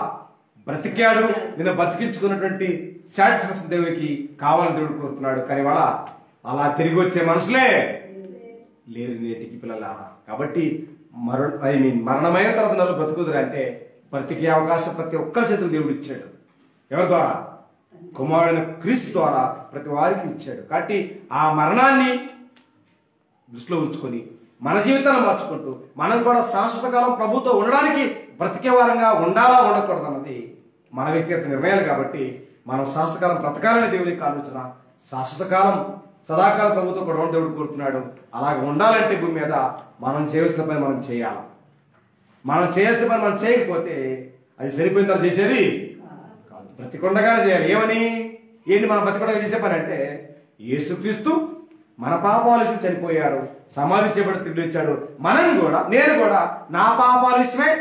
బ్రతికాడు. నిన్ను బతికించుకున్నటువంటి సాటిస్ఫాక్షన్ దేవుడికి కావాలని దేవుడు కోరుతున్నాడు. కానీ వాళ్ళ అలా తిరిగి వచ్చే మనుషులే లేరు నేటికి పిల్లలారా. కాబట్టి మరణమైన తర్వాత నన్ను బ్రతుకుదురు అంటే బ్రతికే అవకాశం ప్రతి ఒక్కరి చేతులు దేవుడు ఇచ్చాడు. ఎవరి ద్వారా? కుమారుడైన క్రీస్తు ద్వారా ప్రతి వారికి ఇచ్చాడు. కాబట్టి ఆ మరణాన్ని దృష్టిలో ఉంచుకొని మన జీవితాన్ని మార్చుకుంటూ మనం కూడా శాశ్వత కాలం ప్రభుతో ఉండడానికి బ్రతికే వారంగా ఉండాలా ఉండకూడదు అన్నది మన వ్యక్తిగత నిర్ణయాలు. కాబట్టి మనం శాశ్వత కాలం బ్రతకాలని దేవునికి ఆలోచన. శాశ్వత కాలం సదాకాలం ప్రభుత్వం కూడా దేవుడు కోరుతున్నాడు. అలాగే ఉండాలంటే భూమి మీద మనం చేయవలసిన పని మనం చేయాలి. మనం చేయాల్సిన పని మనం చేయకపోతే అది సరిపోయిన తర్వాత చేసేది కాదు. బ్రతికొండగానే చేయాలి. ఏంటి మనం బ్రతికొండగా చేసే పని అంటే యేసుక్రీస్తు మన పాపాల విషయం చనిపోయాడు, సమాధి చేయబడి తిరిగి వచ్చాడు. మనం కూడా, నేను కూడా నా పాపాల విషయమే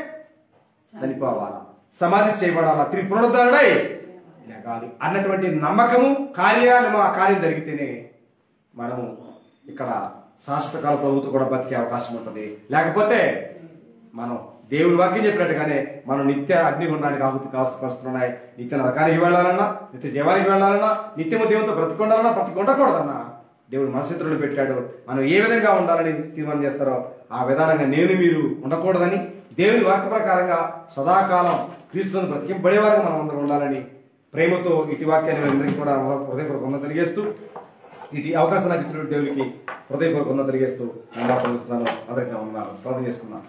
చనిపోవాలా, సమాధి చేయబడాలా, తిరిగి పునరుద్ధరణై లేగాలి అన్నటువంటి నమ్మకము కార్యాలు ఆ కార్యం జరిగితేనే మనము ఇక్కడ శాశ్వత కాల ప్రభుత్వం కూడా బతికే అవకాశం ఉంటుంది. లేకపోతే మనం దేవుని వాక్యం చెప్పినట్టుగానే మనం నిత్య అగ్నిగుండానికి ఆహుతి కాస్తున్నాయి. నిత్య నరకానికి వెళ్ళాలన్నా, నిత్య జీవానికి వెళ్ళాలన్నా, నిత్యము దేవునితో బ్రతికొండాలన్నా, బ్రతికొండకూడదన్నా దేవుడు మనసిత్రులు పెట్టాడు. మనం ఏ విధంగా ఉండాలని తీర్మానం చేస్తారో ఆ విధానంగా నేను మీరు ఉండకూడదని, దేవుని వాక్య ప్రకారంగా సదాకాలం క్రీస్తుని బ్రతికింపబడేవారుగా మనం అందరం ఉండాలని ప్రేమతో ఇటు వాక్యాన్ని అందరికీ కూడా హృదయపూర్వకంగా తెలియజేస్తూ, ఇటు అవకాశం నాకు ఇచ్చినటువంటి దేవునికి హృదయపూర్వకంగా తెలియజేస్తూ నేను అందరికీ ఉన్నారు ప్రార్థన చేసుకున్నాను.